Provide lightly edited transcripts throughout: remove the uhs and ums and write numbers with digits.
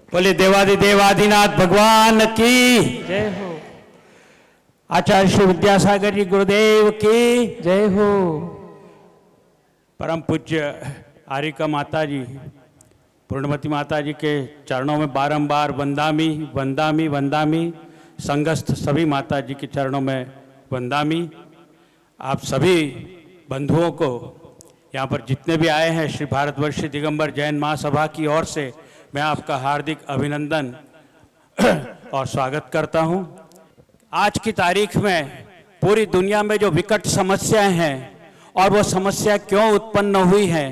बोले देवादिदेव आदिनाथ भगवान की जय हो। आचार्य श्री विद्यासागर जी गुरुदेव की जय हो। परम पूज्य आरिका माता जी पूर्णमती माता जी के चरणों में बारंबार वंदामी वंदामी वंदामी। संघस्थ सभी माता जी के चरणों में वंदामी। आप सभी बंधुओं को यहाँ पर जितने भी आए हैं श्री भारतवर्षीय दिगंबर जैन महासभा की ओर से मैं आपका हार्दिक अभिनंदन और स्वागत करता हूँ। आज की तारीख में पूरी दुनिया में जो विकट समस्याएं हैं और वो समस्या क्यों उत्पन्न हुई हैं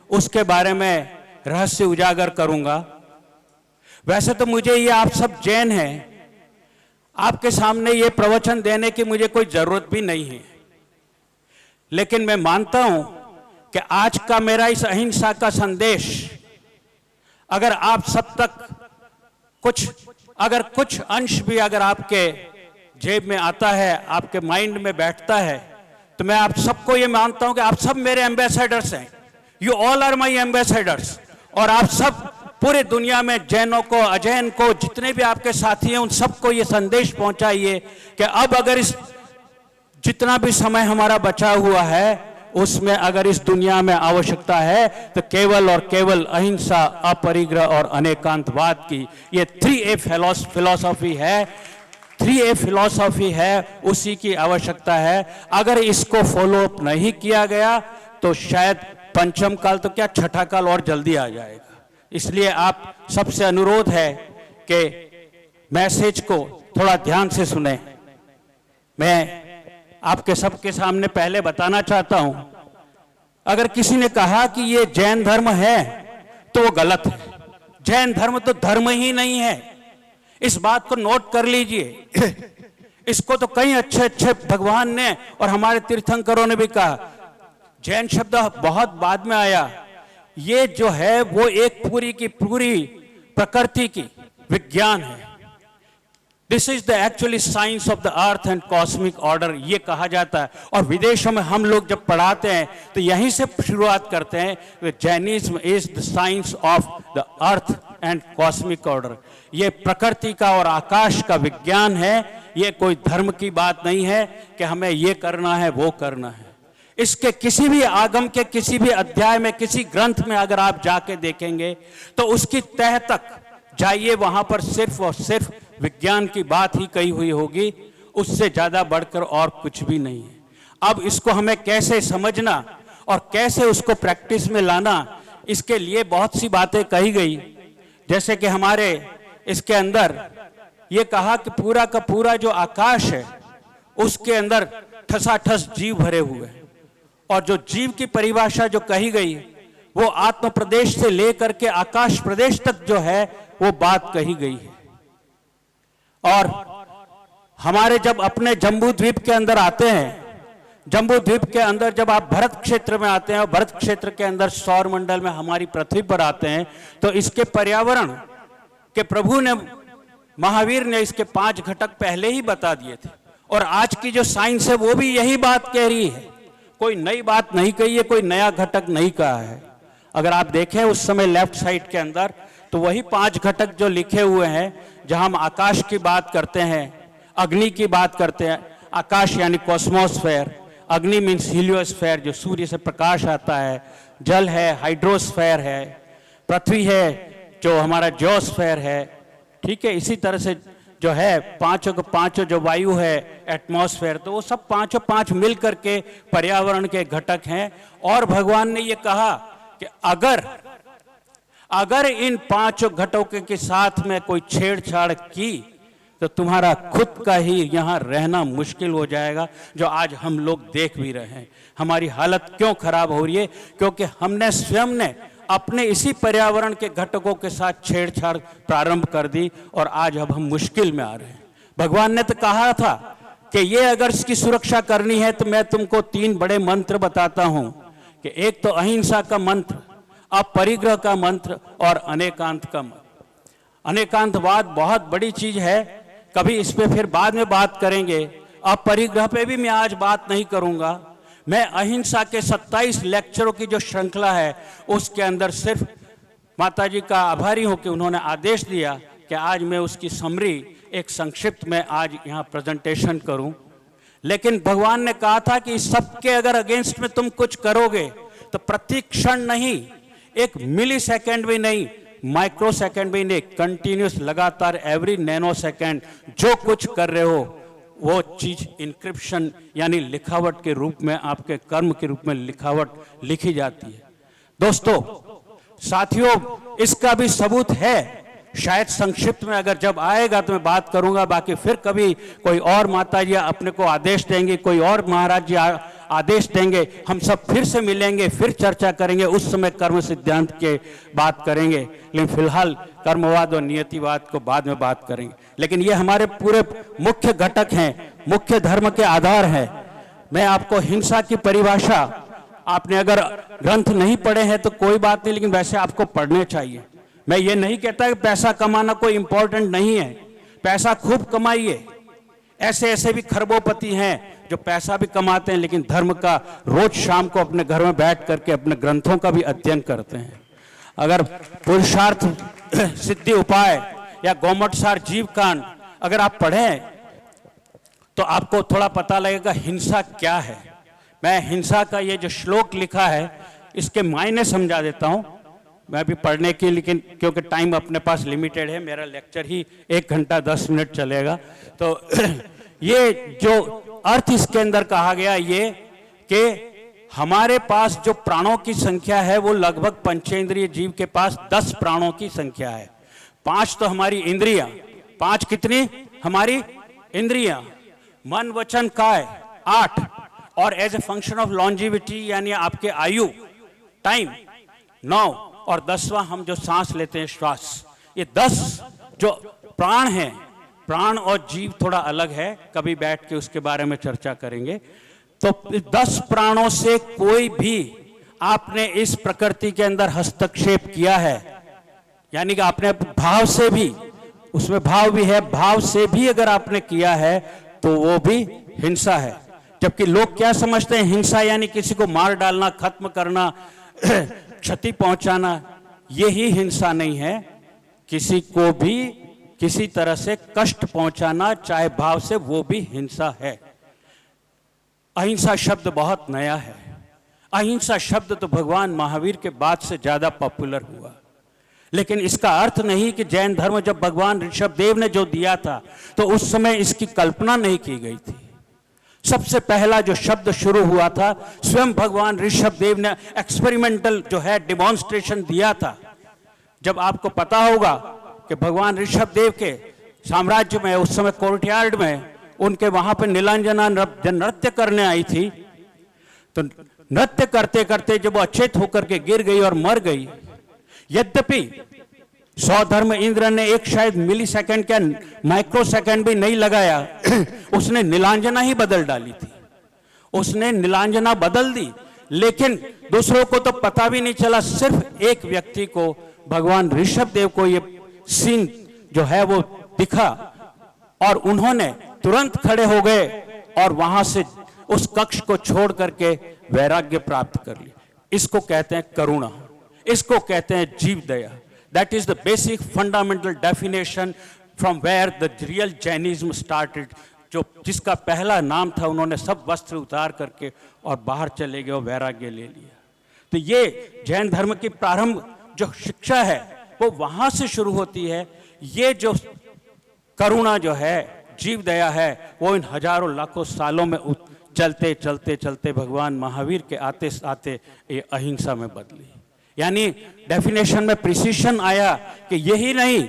उसके बारे में रहस्य उजागर करूँगा। वैसे तो मुझे ये आप सब जैन हैं, आपके सामने ये प्रवचन देने की मुझे कोई ज़रूरत भी नहीं है, लेकिन मैं मानता हूँ कि आज का मेरा इस अहिंसा का संदेश अगर आप सब तक कुछ अंश भी अगर आपके जेब में आता है, आपके माइंड में बैठता है, तो मैं आप सबको ये मानता हूं कि आप सब मेरे एम्बेसडर्स हैं। You all are my ambassadors. और आप सब पूरे दुनिया में जैनों को, अजैन को, जितने भी आपके साथी हैं उन सबको ये संदेश पहुंचाइए कि अब अगर इस जितना भी समय हमारा बचा हुआ है उसमें अगर इस दुनिया में आवश्यकता है तो केवल और केवल अहिंसा, अपरिग्रह और अनेकांतवाद की ये 3A फिलॉसफी है, 3A फिलॉसफी है, उसी की आवश्यकता है। अगर इसको फॉलो अप नहीं किया गया तो शायद पंचम काल तो क्या छठा काल और जल्दी आ जाएगा। इसलिए आप सबसे अनुरोध है कि मैसेज को थोड़ा ध्यान से सुने। मैं आपके सबके सामने पहले बताना चाहता हूं, अगर किसी ने कहा कि ये जैन धर्म है तो वो गलत है। जैन धर्म तो धर्म ही नहीं है, इस बात को नोट कर लीजिए। इसको तो कई अच्छे अच्छे भगवान ने और हमारे तीर्थंकरों ने भी कहा। जैन शब्द बहुत बाद में आया। ये जो है वो एक पूरी की पूरी प्रकृति की विज्ञान है। This is the actually science of the earth and cosmic order, ये कहा जाता है। और विदेशों में हम लोग जब पढ़ाते हैं तो यहीं से शुरुआत करते हैं। Jainism is the science of the earth and cosmic order. ये प्रकृति का और आकाश का विज्ञान है, ये कोई धर्म की बात नहीं है कि हमें ये करना है वो करना है। इसके किसी भी आगम के किसी भी अध्याय में, किसी ग्रंथ में अगर आप जाके देखेंगे तो उसकी तह तक जाइए, वहां पर सिर्फ और सिर्फ विज्ञान की बात ही कही हुई होगी, उससे ज्यादा बढ़कर और कुछ भी नहीं है। अब इसको हमें कैसे समझना और कैसे उसको प्रैक्टिस में लाना, इसके लिए बहुत सी बातें कही गई। जैसे कि हमारे इसके अंदर ये कहा कि पूरा का पूरा जो आकाश है उसके अंदर ठसाठस जीव भरे हुए हैं। और जो जीव की परिभाषा जो कही गई वो आत्म प्रदेश से लेकर के आकाश प्रदेश तक जो है वो बात कही गई है। और हमारे जब अपने जम्बू द्वीप के अंदर आते हैं, जम्बू द्वीप के अंदर जब आप भरत क्षेत्र में आते हैं और भरत क्षेत्र के अंदर सौर मंडल में हमारी पृथ्वी पर आते हैं, तो इसके पर्यावरण के प्रभु ने, महावीर ने इसके 5 घटक पहले ही बता दिए थे। और आज की जो साइंस है वो भी यही बात कह रही है, कोई नई बात नहीं कही है, कोई नया घटक नहीं कहा है। अगर आप देखें उस समय लेफ्ट साइड के अंदर तो वही 5 घटक जो लिखे हुए हैं, जहां हम आकाश की बात करते हैं, अग्नि की बात करते हैं। आकाश यानी कॉस्मोस्फेयर, अग्नि मीन्स हीलियोस्फेयर जो सूर्य से प्रकाश आता है, जल है हाइड्रोस्फेयर है, पृथ्वी है जो हमारा जियोस्फेयर है, ठीक है। इसी तरह से जो है पांचों के पांचों जो वायु है एटमॉस्फेयर, तो वो सब पांचों पांच मिल करके पर्यावरण के घटक हैं। और भगवान ने ये कहा कि अगर इन 5 घटकों के साथ में कोई छेड़छाड़ की तो तुम्हारा खुद का ही यहाँ रहना मुश्किल हो जाएगा, जो आज हम लोग देख भी रहे हैं। हमारी हालत क्यों खराब हो रही है? क्योंकि हमने स्वयं ने अपने इसी पर्यावरण के घटकों के साथ छेड़छाड़ प्रारंभ कर दी और आज अब हम मुश्किल में आ रहे हैं। भगवान ने तो कहा था कि ये अगर इसकी सुरक्षा करनी है तो मैं तुमको 3 बड़े मंत्र बताता हूं कि एक तो अहिंसा का मंत्र, अपरिग्रह का मंत्र और अनेकांत का मंत्र। अनेकांतवाद बहुत बड़ी चीज है, कभी इस पे फिर बाद में बात करेंगे। अपरिग्रह पे भी मैं आज बात नहीं करूंगा। मैं अहिंसा के 27 लेक्चरों की जो श्रृंखला है उसके अंदर सिर्फ माता जी का आभारी हूं कि उन्होंने आदेश दिया कि आज मैं उसकी समरी एक संक्षिप्त में आज यहाँ प्रेजेंटेशन करूं। लेकिन भगवान ने कहा था कि इस सबके अगर अगेंस्ट में तुम कुछ करोगे तो प्रति क्षण नहीं, एक मिली सेकेंड भी नहीं, माइक्रो सेकेंड भी नहीं, कंटिन्यूस लगातार एवरी नैनो सेकेंड जो कुछ कर रहे हो वो चीज इंक्रिप्शन यानी लिखावट के रूप में, आपके कर्म के रूप में लिखावट लिखी जाती है। दोस्तों साथियों, इसका भी सबूत है, शायद संक्षिप्त में अगर जब आएगा तो मैं बात करूंगा, बाकी फिर कभी कोई और माता जी अपने को आदेश देंगे, कोई और महाराज जी आदेश देंगे, हम सब फिर से मिलेंगे, फिर चर्चा करेंगे, उस समय कर्म सिद्धांत के बात करेंगे। लेकिन फिलहाल कर्मवाद और नियतिवाद को बाद में बात करेंगे। लेकिन ये हमारे पूरे मुख्य घटक हैं, मुख्य धर्म के आधार हैं। मैं आपको हिंसा की परिभाषा, आपने अगर ग्रंथ नहीं पढ़े हैं तो कोई बात नहीं, लेकिन वैसे आपको पढ़ने चाहिए। मैं ये नहीं कहता कि पैसा कमाना कोई इंपॉर्टेंट नहीं है, पैसा खूब कमाइए। ऐसे ऐसे भी खरबोपति हैं जो पैसा भी कमाते हैं लेकिन धर्म का रोज शाम को अपने घर में बैठ करके अपने ग्रंथों का भी अध्ययन करते हैं। अगर पुरुषार्थ सिद्धि उपाय या गौमटसार जीव कांड अगर आप पढ़ें तो आपको थोड़ा पता लगेगा हिंसा क्या है। मैं हिंसा का ये जो श्लोक लिखा है इसके मायने समझा देता हूं, मैं भी पढ़ने की, लेकिन क्योंकि टाइम अपने पास लिमिटेड है, मेरा लेक्चर ही 1 घंटा 10 मिनट चलेगा। तो ये जो अर्थ इसके अंदर कहा गया ये कि हमारे पास जो प्राणों की संख्या है वो लगभग पंचेंद्रिय जीव के पास 10 प्राणों की संख्या है। 5 तो हमारी इंद्रियां, 5 कितनी हमारी इंद्रियां, मन वचन काय 8, और as a function of longevity यानी आपके आयु टाइम 9, और 10वां हम जो सांस लेते हैं श्वास, ये 10 जो प्राण हैं। प्राण और जीव थोड़ा अलग है, कभी बैठ के उसके बारे में चर्चा करेंगे। तो 10 प्राणों से कोई भी आपने इस प्रकृति के अंदर हस्तक्षेप किया है, यानी कि आपने भाव से भी, उसमें भाव भी है, भाव से भी अगर आपने किया है तो वो भी हिंसा है। जबकि लोग क्या समझते हैं हिंसा यानी किसी को मार डालना, खत्म करना, क्षति पहुंचाना, यही हिंसा नहीं है। किसी को भी किसी तरह से कष्ट पहुंचाना चाहे भाव से, वो भी हिंसा है। अहिंसा शब्द बहुत नया है। अहिंसा शब्द तो भगवान महावीर के बाद से ज्यादा पॉपुलर हुआ, लेकिन इसका अर्थ नहीं कि जैन धर्म जब भगवान ऋषभदेव ने जो दिया था तो उस समय इसकी कल्पना नहीं की गई थी। सबसे पहला जो शब्द शुरू हुआ था स्वयं भगवान ऋषभदेव ने एक्सपेरिमेंटल जो है डिमॉन्स्ट्रेशन दिया था। जब आपको पता होगा कि भगवान ऋषभदेव के साम्राज्य में उस समय कोर्टयार्ड में उनके वहां पे नीलांजना नृत्य करने आई थी, तो नृत्य करते करते जब वो अचेत होकर के गिर गई और मर गई, यद्यपि सौधर्म इंद्र ने एक शायद मिली सेकेंड क्या माइक्रो सेकेंड भी नहीं लगाया, उसने नीलांजना ही बदल डाली थी, उसने नीलांजना बदल दी। लेकिन दूसरों को तो पता भी नहीं चला, सिर्फ एक व्यक्ति को, भगवान ऋषभदेव को ये सीन जो है वो दिखा और उन्होंने तुरंत खड़े हो गए और वहां से उस कक्ष को छोड़ करके वैराग्य प्राप्त कर लिया। इसको कहते हैं करुणा, इसको कहते हैं जीव दया। That is the basic fundamental definition from where the real Jainism started, जो जिसका पहला नाम था, उन्होंने सब वस्त्र उतार करके और बाहर चले गए और वैराग्य ले लिया। तो ये जैन धर्म की प्रारंभ जो शिक्षा है वो वहां से शुरू होती है। ये जो करुणा जो है, जीव दया है, वो इन हजारों लाखों सालों में चलते चलते चलते भगवान महावीर के आते आते ये अहिंसा में बदली। यानी डेफिनेशन में प्रिसिशन आया कि यही नहीं,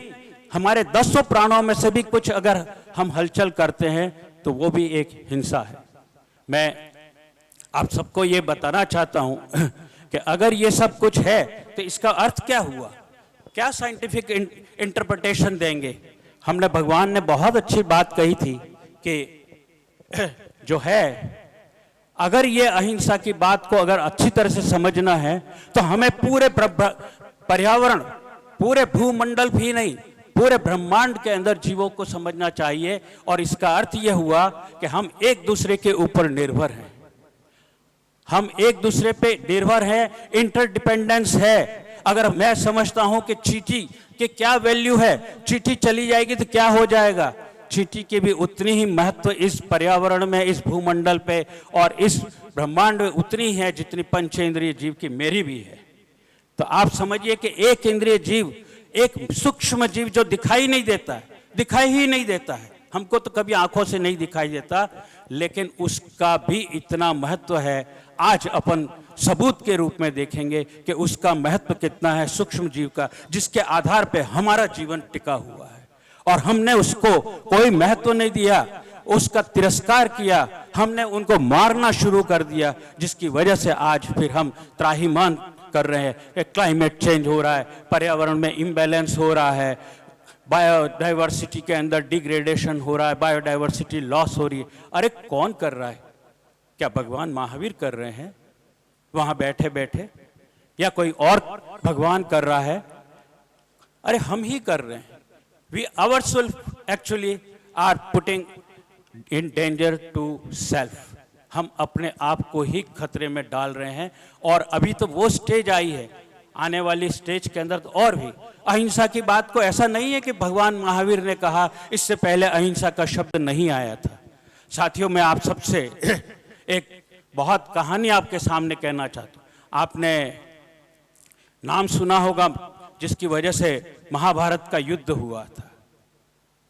हमारे 10 प्राणों में से भी कुछ अगर हम हलचल करते हैं तो वो भी एक हिंसा है। मैं आप सबको ये बताना चाहता हूं कि अगर ये सब कुछ है तो इसका अर्थ क्या हुआ, क्या साइंटिफिक इंटरप्रिटेशन देंगे। हमने भगवान ने बहुत अच्छी बात कही थी कि जो है, अगर ये अहिंसा की बात को अगर अच्छी तरह से समझना है तो हमें पूरे पर्यावरण, पूरे भूमंडल भी नहीं, पूरे ब्रह्मांड के अंदर जीवों को समझना चाहिए। और इसका अर्थ यह हुआ कि हम एक दूसरे के ऊपर निर्भर हैं, हम एक दूसरे पे निर्भर हैं, इंटरडिपेंडेंस है। अगर मैं समझता हूं कि चींटी की क्या वैल्यू है, चींटी चली जाएगी तो क्या हो जाएगा, चींटी की भी उतनी ही महत्व इस पर्यावरण में, इस भूमंडल पे और इस ब्रह्मांड में उतनी ही है जितनी पंचेंद्रिय जीव की मेरी भी है। तो आप समझिए कि एक इंद्रिय जीव, एक सूक्ष्म जीव जो दिखाई नहीं देता है, दिखाई ही नहीं देता है, हमको तो कभी आंखों से नहीं दिखाई देता, लेकिन उसका भी इतना महत्व है। आज अपन सबूत के रूप में देखेंगे कि उसका महत्व कितना है सूक्ष्म जीव का, जिसके आधार पे हमारा जीवन टिका हुआ है। और हमने उसको कोई महत्व नहीं दिया, उसका तिरस्कार किया, हमने उनको मारना शुरू कर दिया, जिसकी वजह से आज फिर हम त्राहिमाम कर रहे हैं कि क्लाइमेट चेंज हो रहा है, पर्यावरण में इम्बैलेंस हो रहा है, बायोडाइवर्सिटी के अंदर डिग्रेडेशन हो रहा है, बायोडाइवर्सिटी लॉस हो रही है। अरे कौन कर रहा है? क्या भगवान महावीर कर रहे हैं वहां बैठे बैठे, या कोई और भगवान कर रहा है? अरे हम ही कर रहे हैं। We ourself actually are putting in danger to self. हम अपने आप को ही खतरे में डाल रहे हैं। और अभी तो वो स्टेज आई है, आने वाली स्टेज के अंदर तो और भी अहिंसा की बात को, ऐसा नहीं है कि भगवान महावीर ने कहा, इससे पहले अहिंसा का शब्द नहीं आया था। साथियों, मैं आप सबसे एक बहुत कहानी आपके सामने कहना चाहता हूँ। आपने नाम सुना होगा जिसकी वजह से महाभारत का युद्ध हुआ था।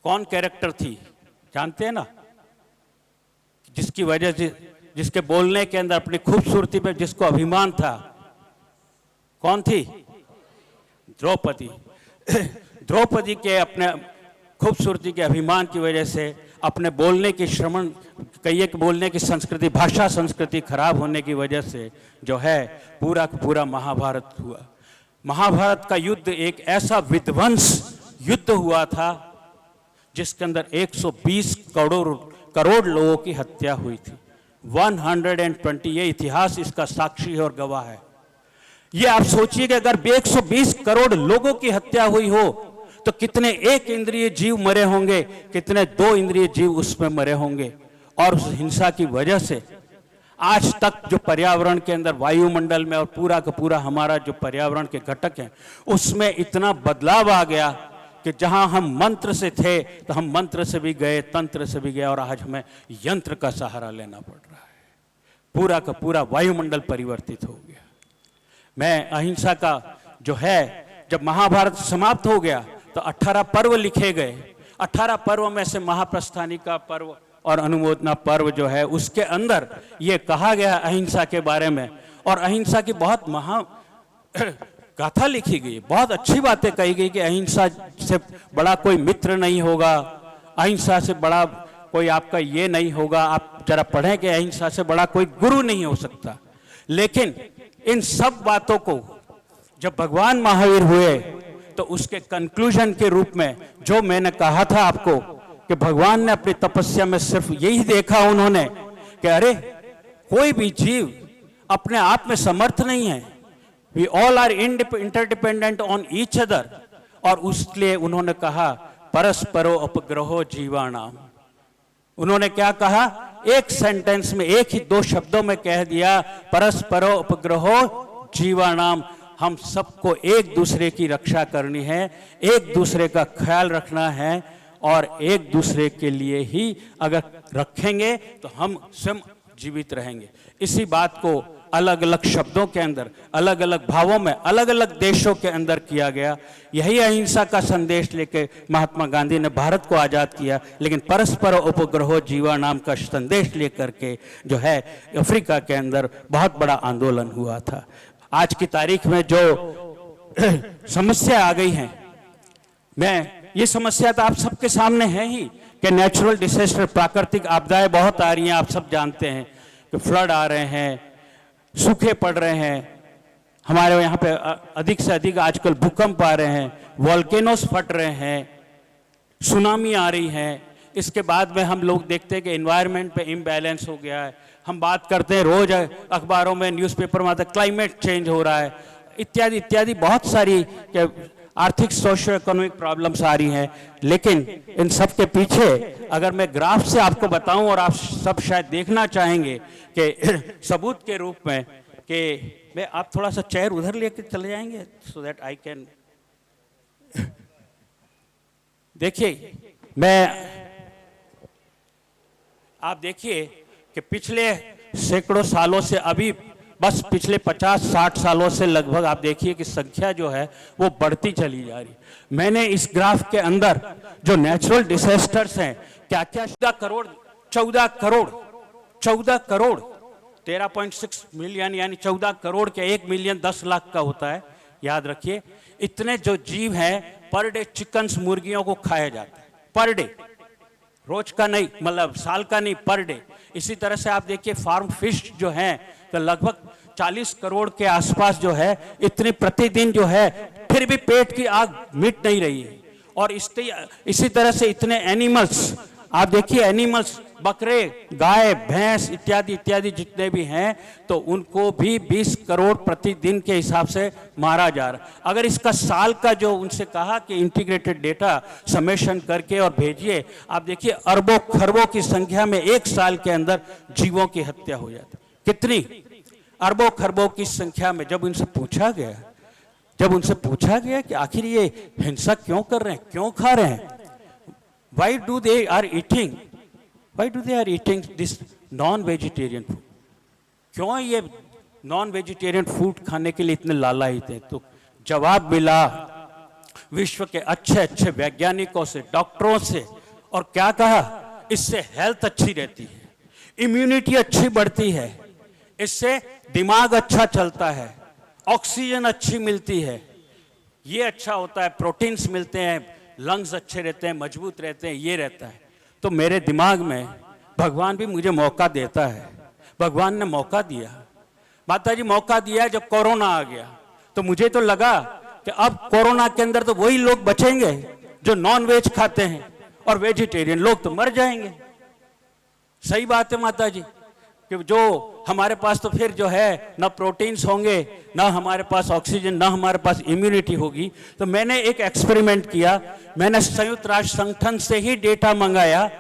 कौन कैरेक्टर थी जानते हैं ना? जिसकी वजह से, जिसके बोलने के अंदर अपनी खूबसूरती पे जिसको अभिमान था, कौन थी? द्रौपदी। द्रौपदी के अपने खूबसूरती के अभिमान की वजह से, अपने बोलने की श्रवण, कहिए कि बोलने की संस्कृति, भाषा संस्कृति खराब होने की वजह से जो है पूरा का पूरा महाभारत हुआ। महाभारत का युद्ध एक ऐसा विध्वंस युद्ध हुआ था जिसके अंदर 120 करोड़ लोगों की हत्या हुई थी। 120, ये इतिहास इसका साक्षी है और गवाह है। ये आप सोचिए कि अगर 120 करोड़ लोगों की हत्या हुई हो तो कितने एक इंद्रिय जीव मरे होंगे, कितने दो इंद्रिय जीव उसमें मरे होंगे। और उस हिंसा की वजह से आज तक जो पर्यावरण के अंदर, वायुमंडल में और पूरा का पूरा हमारा जो पर्यावरण के घटक हैं, उसमें इतना बदलाव आ गया कि जहां हम मंत्र से थे तो हम मंत्र से भी गए, तंत्र से भी गए, और आज हमें यंत्र का सहारा लेना पड़ रहा है। पूरा का पूरा वायुमंडल परिवर्तित हो गया। मैं अहिंसा का जो है, जब महाभारत समाप्त हो गया तो 18 पर्व लिखे गए। 18 पर्व में से महाप्रस्थानी का पर्व और अनुमोदना पर्व जो है, उसके अंदर ये कहा गया अहिंसा के बारे में, और अहिंसा की बहुत महा गाथा लिखी गई, बहुत अच्छी बातें कही गई कि अहिंसा से बड़ा कोई मित्र नहीं होगा, अहिंसा से बड़ा कोई आपका ये नहीं होगा। आप जरा पढ़ें कि अहिंसा से बड़ा कोई गुरु नहीं हो सकता। लेकिन इन सब बातों को जब भगवान महावीर हुए तो उसके कंक्लूजन के रूप में, जो मैंने कहा था आपको कि भगवान ने अपनी तपस्या में सिर्फ यही देखा उन्होंने कि अरे कोई भी जीव अपने आप में समर्थ नहीं है, we all are interdependent on each other. और उसलिए उन्होंने कहा परस्परो अपग्रहो जीवाणाम। उन्होंने क्या कहा? एक सेंटेंस में, एक ही 2 शब्दों में कह दिया, परस्परो अपग्रहो जीवाणाम। हम सबको एक दूसरे की रक्षा करनी है, एक दूसरे का ख्याल रखना है, और एक दूसरे के लिए ही अगर रखेंगे तो हम स्वयं जीवित रहेंगे। इसी बात को अलग अलग शब्दों के अंदर, अलग अलग भावों में, अलग अलग देशों के अंदर किया गया। यही अहिंसा का संदेश लेके महात्मा गांधी ने भारत को आज़ाद किया। लेकिन परस्पर उपग्रहो जीवा नाम का संदेश लेकर के जो है अफ्रीका के अंदर बहुत बड़ा आंदोलन हुआ था। आज की तारीख में जो समस्या आ गई है, ये समस्या तो आप सबके सामने है ही कि नेचुरल डिजास्टर, प्राकृतिक आपदाएं बहुत आ रही हैं। आप सब जानते हैं कि फ्लड आ रहे हैं, सूखे पड़ रहे हैं, हमारे यहाँ पे अधिक से अधिक आजकल भूकंप आ रहे हैं, वॉल्केनोस फट रहे हैं, सुनामी आ रही है। इसके बाद में हम लोग देखते हैं कि एनवायरनमेंट पे इम्बैलेंस हो गया है। हम बात करते हैं रोज अखबारों में, न्यूज़पेपर में आता है क्लाइमेट चेंज हो रहा है, इत्यादि इत्यादि बहुत सारी आर्थिक सोशो इकोनॉमिक प्रॉब्लम्स आ रही हैं। लेकिन इन सब के पीछे अगर मैं ग्राफ से आपको बताऊं, और आप सब शायद देखना चाहेंगे कि सबूत के रूप में, कि मैं आप थोड़ा सा चेयर उधर लेके चले जाएंगे सो दैट आई कैन। देखिए आप देखिए कि पिछले सैकड़ों सालों से अभी बस पिछले 50-60 सालों से लगभग आप देखिए कि संख्या जो है वो बढ़ती चली जा रही। मैंने इस ग्राफ के अंदर जो नेचुरल डिजास्टर्स हैं क्या क्या 14 करोड़ 13.6 मिलियन यानी 14 करोड़ के 1 मिलियन 10 लाख का होता है। याद रखिए इतने जो जीव हैं पर डे चिकन्स मुर्गियों को खाया जाता है पर डे, रोज का नहीं मतलब साल का नहीं, पर डे। इसी तरह से आप देखिए फार्म फिश जो हैं तो लगभग 40 करोड़ के आसपास जो है इतनी प्रतिदिन जो है, फिर भी पेट की आग मिट नहीं रही है। और इसी तरह से इतने एनिमल्स आप देखिए, एनिमल्स बकरे गाय भैंस इत्यादि इत्यादि जितने भी हैं तो उनको भी 20 करोड़ प्रतिदिन के हिसाब से मारा जा रहा है। अगर इसका साल का जो उनसे कहा कि इंटीग्रेटेड डेटा समेशन करके और भेजिए, आप देखिए अरबों खरबों की संख्या में एक साल के अंदर जीवों की हत्या हो जाती। कितनी अरबों खरबों की संख्या में। जब उनसे पूछा गया कि आखिर ये हिंसा क्यों कर रहे हैं, क्यों खा रहे हैं, why do they are eating this non-vegetarian food? क्यों ये नॉन वेजिटेरियन फूड खाने के लिए इतने लालायित हैं? तो जवाब मिला विश्व के अच्छे अच्छे वैज्ञानिकों से, डॉक्टरों से, और क्या कहा, इससे हेल्थ अच्छी रहती है, इम्यूनिटी अच्छी बढ़ती है, इससे दिमाग अच्छा चलता है, ऑक्सीजन अच्छी मिलती है, ये अच्छा होता है, प्रोटीन्स मिलते हैं, लंग्स अच्छे रहते हैं, मजबूत रहते हैं, ये रहता है। तो मेरे दिमाग में भगवान भी मुझे मौका देता है। भगवान ने मौका दिया, माता जी मौका दिया। जब कोरोना आ गया तो मुझे तो लगा कि अब कोरोना के अंदर तो वही लोग बचेंगे जो नॉन वेज खाते हैं और वेजिटेरियन लोग तो मर जाएंगे। सही बात है माता जी, कि जो हमारे पास तो फिर जो है ना प्रोटीन्स होंगे, ना हमारे पास ऑक्सीजन, ना हमारे पास इम्यूनिटी होगी। तो मैंने एक एक्सपेरिमेंट किया, मैंने संयुक्त राष्ट्र संगठन से ही डेटा मंगाया,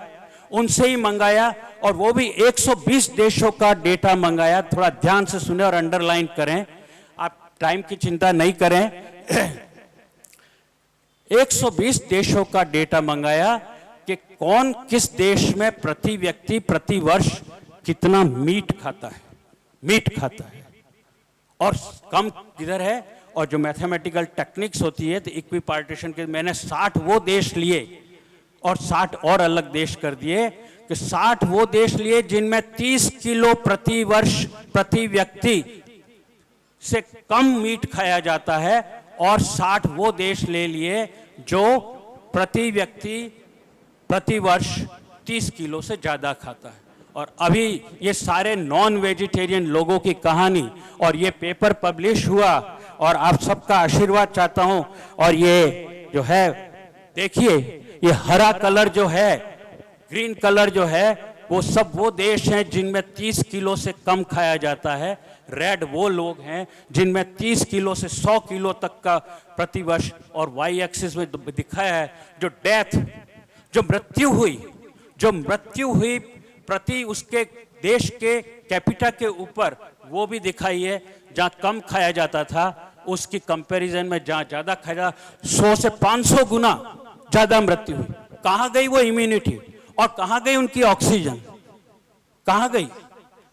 उनसे ही मंगाया, और वो भी 120 देशों का डेटा मंगाया। थोड़ा ध्यान से सुने और अंडरलाइन करें, आप टाइम की चिंता नहीं करें। 120 देशों का डेटा मंगाया कि कौन किस देश में प्रति व्यक्ति प्रति वर्ष कितना मीट खाता है और कम किधर है। और जो मैथमेटिकल टेक्निक्स होती है तो इक्वी पार्टीशन के मैंने 60 वो देश लिए और 60 और अलग देश कर दिए कि 60 वो देश लिए जिनमें 30 किलो प्रति वर्ष प्रति व्यक्ति से कम मीट खाया जाता है, और 60 वो देश ले लिए जो प्रति व्यक्ति प्रति वर्ष 30 किलो से ज्यादा खाता है। और अभी ये सारे नॉन वेजिटेरियन लोगों की कहानी, और ये पेपर पब्लिश हुआ, और आप सबका आशीर्वाद चाहता हूं। और ये जो है देखिए, ये हरा कलर जो है, ग्रीन कलर जो है, वो सब वो देश हैं जिनमें 30 किलो से कम खाया जाता है। रेड वो लोग हैं जिनमें 30 किलो से 100 किलो तक का प्रतिवर्ष। और वाई एक्सिस में दिखाया है जो डेथ, जो मृत्यु हुई प्रति उसके देश के कैपिटा के ऊपर, वो भी दिखाई है। जहां कम खाया जाता था उसकी कंपैरिजन में जहां ज्यादा खाया, 100 से 500 गुना ज्यादा मृत्यु हुई। कहां गई वो इम्यूनिटी, और कहां गई उनकी ऑक्सीजन, कहां गई?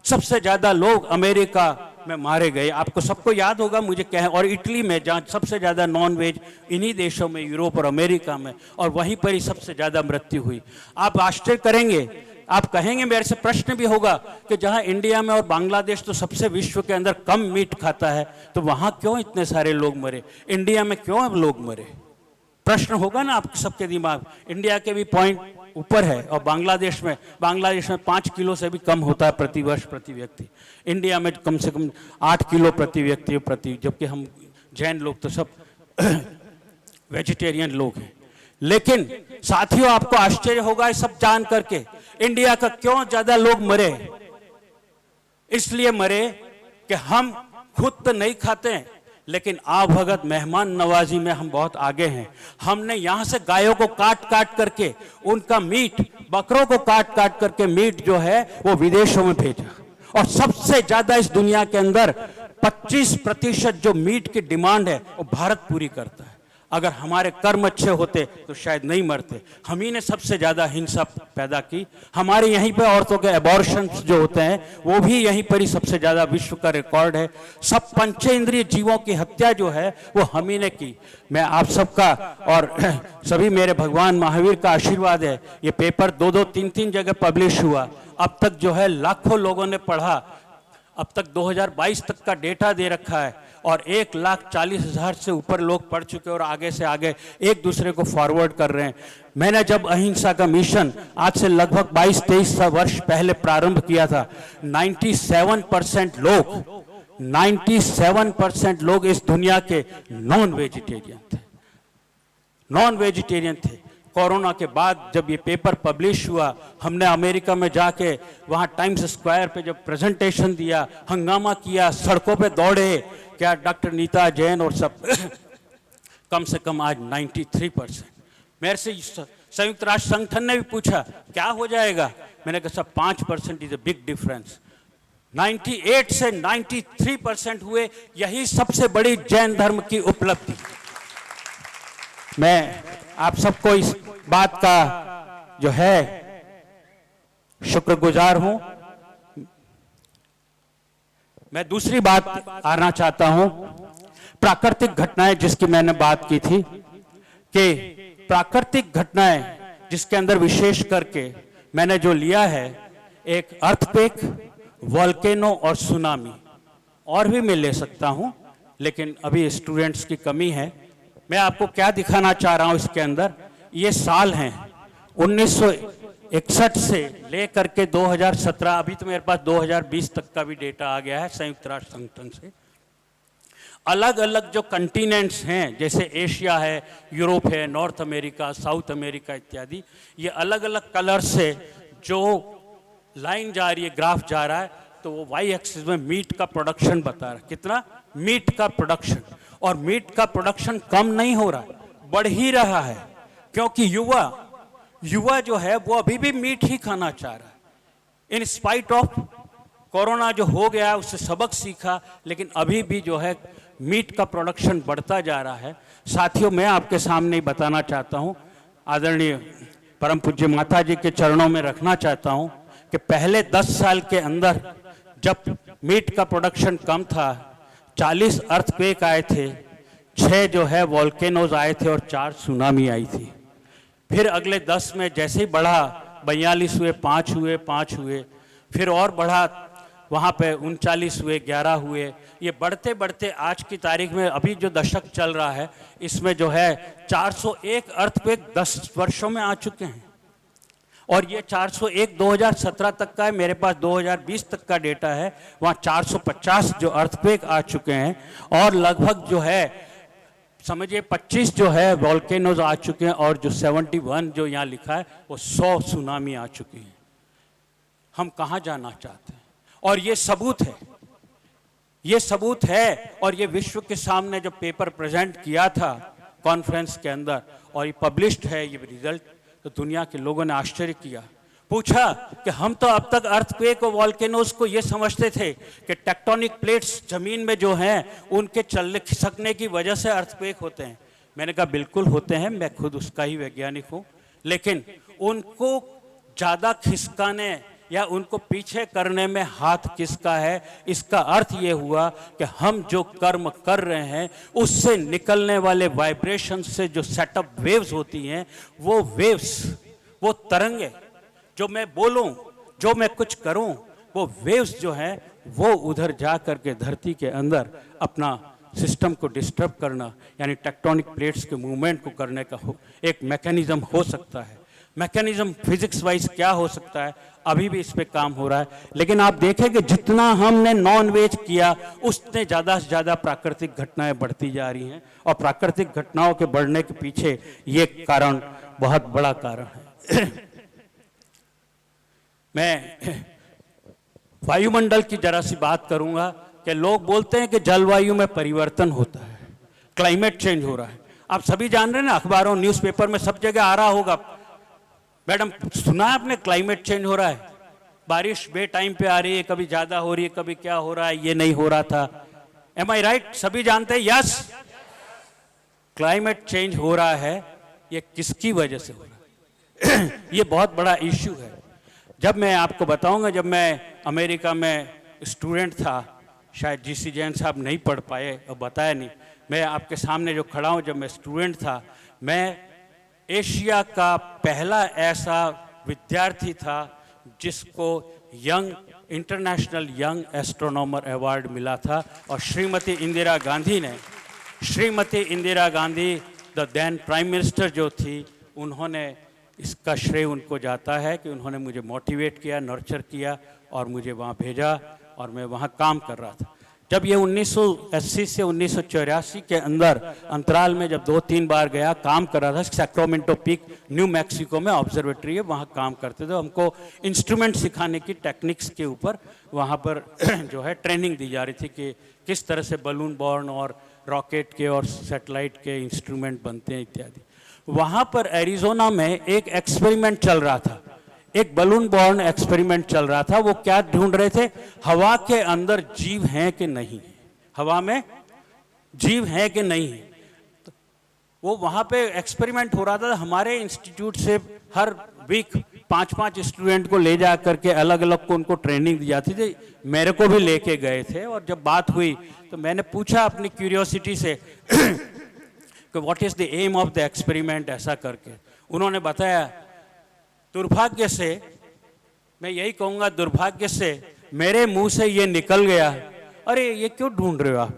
सबसे ज्यादा लोग अमेरिका में मारे गए, आपको सबको याद होगा मुझे कहें, और इटली में जहां सबसे ज्यादा नॉन वेज, इन्हीं देशों में, यूरोप और अमेरिका में, और वहीं पर ही सबसे ज्यादा मृत्यु हुई। आप आश्चर्य करेंगे, आप कहेंगे, मेरे से प्रश्न भी होगा कि जहां इंडिया में और बांग्लादेश तो सबसे विश्व के अंदर कम मीट खाता है, तो वहां क्यों इतने सारे लोग मरे, इंडिया में क्यों लोग मरे? प्रश्न होगा ना आप सबके दिमाग। इंडिया के भी पॉइंट ऊपर है, और बांग्लादेश में 5 किलो से भी कम होता है प्रति वर्ष प्रति व्यक्ति। इंडिया में कम से कम 8 किलो प्रति व्यक्ति प्रति, जबकि हम जैन लोग तो सब वेजिटेरियन लोग हैं। लेकिन साथियों, आपको आश्चर्य होगा ये सब जान करके, इंडिया का क्यों ज्यादा लोग मरे? इसलिए मरे कि हम खुद तो नहीं खाते हैं, लेकिन आवभगत मेहमान नवाजी में हम बहुत आगे हैं। हमने यहां से गायों को काट काट करके उनका मीट, बकरों को काट काट करके मीट जो है वो विदेशों में भेजा, और सबसे ज्यादा इस दुनिया के अंदर 25% जो मीट की डिमांड है वो भारत पूरी करता है। अगर हमारे कर्म अच्छे होते तो शायद नहीं मरते। हम ही ने सबसे ज्यादा हिंसा पैदा की। हमारे यहीं पे औरतों के एबॉर्शंस जो होते हैं वो भी यहीं पर ही सबसे ज्यादा विश्व का रिकॉर्ड है। सब पंचेंद्रिय जीवों की हत्या जो है वो हम ही ने की। मैं आप सबका और सभी मेरे भगवान महावीर का आशीर्वाद है, ये पेपर 2-2, 3-3 जगह पब्लिश हुआ। अब तक जो है लाखों लोगों ने पढ़ा। अब तक 2022 तक का डेटा दे रखा है और 1,40,000 से ऊपर लोग पढ़ चुके और आगे से आगे एक दूसरे को फॉरवर्ड कर रहे हैं। मैंने जब अहिंसा का मिशन आज से लगभग 22-23 वर्ष पहले प्रारंभ किया था, 97% लोग इस दुनिया के नॉन वेजिटेरियन थे। कोरोना के बाद जब ये पेपर पब्लिश हुआ, हमने अमेरिका में जाके वहाँ टाइम्स स्क्वायर पे जब प्रेजेंटेशन दिया, हंगामा किया, सड़कों पे दौड़े, क्या डॉक्टर नीता जैन और सब कम से कम आज 93%। मेरे से संयुक्त राष्ट्र संगठन ने भी पूछा क्या हो जाएगा, मैंने कहा सब 5% इज अ बिग डिफरेंस। 98 से 93% हुए, यही सबसे बड़ी जैन धर्म की उपलब्धि। मैं आप सबको इस बात का जो है शुक्रगुजार हूं। मैं दूसरी बात आना चाहता हूं, प्राकृतिक घटनाएं जिसकी मैंने बात की थी, कि प्राकृतिक घटनाएं जिसके अंदर विशेष करके मैंने जो लिया है, एक अर्थक्वेक, वोल्केनो और सुनामी। और भी मैं ले सकता हूं लेकिन अभी स्टूडेंट्स की कमी है। मैं आपको क्या दिखाना चाह रहा हूं इसके अंदर, ये साल हैं 1961 से लेकर के 2017, अभी तो मेरे पास 2020 तक का भी डेटा आ गया है संयुक्त राष्ट्र संगठन से। अलग अलग जो कंटिनेंट्स हैं, जैसे एशिया है, यूरोप है, नॉर्थ अमेरिका, साउथ अमेरिका इत्यादि, ये अलग अलग कलर से जो लाइन जा रही है, ग्राफ जा रहा है, तो वो वाई एक्सिस में मीट का प्रोडक्शन बता रहा है, कितना मीट का प्रोडक्शन। और मीट का प्रोडक्शन कम नहीं हो रहा, बढ़ ही रहा है, क्योंकि युवा जो है वो अभी भी मीट ही खाना चाह रहा है। इन स्पाइट ऑफ कोरोना जो हो गया उससे सबक सीखा, लेकिन अभी भी जो है मीट का प्रोडक्शन बढ़ता जा रहा है। साथियों, मैं आपके सामने बताना चाहता हूं, आदरणीय परम पूज्य माता जी के चरणों में रखना चाहता हूं कि पहले 10 साल के अंदर जब मीट का प्रोडक्शन कम था, 40 अर्थक्वेक आए थे, 6 जो है वोल्केनोज आए थे और 4 सुनामी आई थी। फिर अगले 10 में जैसे ही बढ़ा, 42 हुए, 5 हुए, फिर और बढ़ा, वहाँ पे 39 हुए, 11 हुए। ये बढ़ते बढ़ते आज की तारीख में अभी जो दशक चल रहा है, इसमें जो है 401 अर्थक्वेक 10 वर्षों में आ चुके हैं। और ये 401 2017 तक का है, मेरे पास 2020 तक का डेटा है, वहाँ 450 जो अर्थक्वेक आ चुके हैं और लगभग जो है समझिए 25 जो है वोल्केनोज आ चुके हैं, और जो 71 जो यहाँ लिखा है वो 100 सुनामी आ चुकी है। हम कहाँ जाना चाहते हैं? और ये सबूत है, और ये विश्व के सामने जो पेपर प्रेजेंट किया था कॉन्फ्रेंस के अंदर, और ये पब्लिश्ड है ये रिजल्ट, तो दुनिया के लोगों ने आश्चर्य किया, पूछा कि हम तो अब तक अर्थक्वेक और वोल्केनोज को ये समझते थे कि टेक्टोनिक प्लेट्स जमीन में जो हैं उनके चलने खिसकने की वजह से अर्थक्वेक होते हैं। मैंने कहा बिल्कुल होते हैं, मैं खुद उसका ही वैज्ञानिक हूँ, लेकिन उनको ज़्यादा खिसकाने या उनको पीछे करने में हाथ किसका है? इसका अर्थ ये हुआ कि हम जो कर्म कर रहे हैं उससे निकलने वाले वाइब्रेशन से जो सेटअप वेव्स होती हैं, वो वेव्स, वो तरंगे, जो मैं बोलूं, जो मैं कुछ करूं, वो वेव्स जो हैं वो उधर जा करके धरती के अंदर अपना सिस्टम को डिस्टर्ब करना, यानी टेक्टोनिक प्लेट्स के मूवमेंट को करने का एक मैकेनिज्म हो सकता है। मैकेनिज्म फिजिक्स वाइज क्या हो सकता है, अभी भी इस पे काम हो रहा है। लेकिन आप देखें कि जितना हमने नॉन वेज किया, उतने ज़्यादा से ज़्यादा प्राकृतिक घटनाएं बढ़ती जा रही हैं, और प्राकृतिक घटनाओं के बढ़ने के पीछे ये कारण बहुत बड़ा कारण है। मैं वायुमंडल की जरा सी बात करूंगा कि लोग बोलते हैं कि जलवायु में परिवर्तन होता है, क्लाइमेट चेंज हो रहा है। आप सभी जान रहे हैं ना, अखबारों, न्यूज़पेपर में सब जगह आ रहा होगा। मैडम, सुना है आपने क्लाइमेट चेंज हो रहा है, बारिश बे टाइम पे आ रही है, कभी ज़्यादा हो रही है, कभी क्या हो रहा है, ये नहीं हो रहा था। एम आई राइट? सभी जानते हैं यस? क्लाइमेट चेंज हो रहा है, ये किसकी वजह से हो रहा है? ये बहुत बड़ा इश्यू है। जब मैं आपको बताऊंगा, जब मैं अमेरिका में स्टूडेंट था, शायद जीसी जैन साहब नहीं पढ़ पाए और बताया नहीं, मैं आपके सामने जो खड़ा हूँ, जब मैं स्टूडेंट था, मैं एशिया का पहला ऐसा विद्यार्थी था जिसको इंटरनेशनल यंग एस्ट्रोनॉमर अवार्ड मिला था। और Shrimati Indira Gandhi the then prime minister जो थी, उन्होंने, इसका श्रेय उनको जाता है कि उन्होंने मुझे मोटिवेट किया, नर्चर किया और मुझे वहाँ भेजा और मैं वहाँ काम कर रहा था। जब ये 1980 से 1984 के अंतराल में जब 2-3 बार गया, काम कर रहा था सैक्रामेंटो पीक, न्यू मैक्सिको में ऑब्जर्वेटरी है, वहाँ काम करते थे। हमको इंस्ट्रूमेंट सिखाने की टेक्निक्स के ऊपर वहाँ पर जो है ट्रेनिंग दी जा रही थी कि किस तरह से बलून बॉर्न और रॉकेट के और सैटेलाइट के इंस्ट्रूमेंट बनते हैं इत्यादि। वहाँ पर एरिज़ोना में एक एक्सपेरिमेंट चल रहा था, एक बलून बॉर्न एक्सपेरिमेंट चल रहा था। वो क्या ढूंढ रहे थे? हवा के अंदर जीव हैं कि नहीं, हवा में जीव हैं कि नहीं। तो वो वहाँ पे एक्सपेरिमेंट हो रहा था। हमारे इंस्टीट्यूट से हर वीक 5-5 स्टूडेंट को ले जा करके अलग अलग को उनको ट्रेनिंग दी जाती थी। मेरे को भी लेके गए थे और जब बात हुई तो मैंने पूछा अपनी क्यूरियोसिटी से कि what is the aim of the experiment, ऐसा करके उन्होंने बताया। दुर्भाग्य से, मैं यही कहूँगा, दुर्भाग्य से मेरे मुंह से ये निकल गया, अरे ये क्यों ढूंढ रहे हो आप?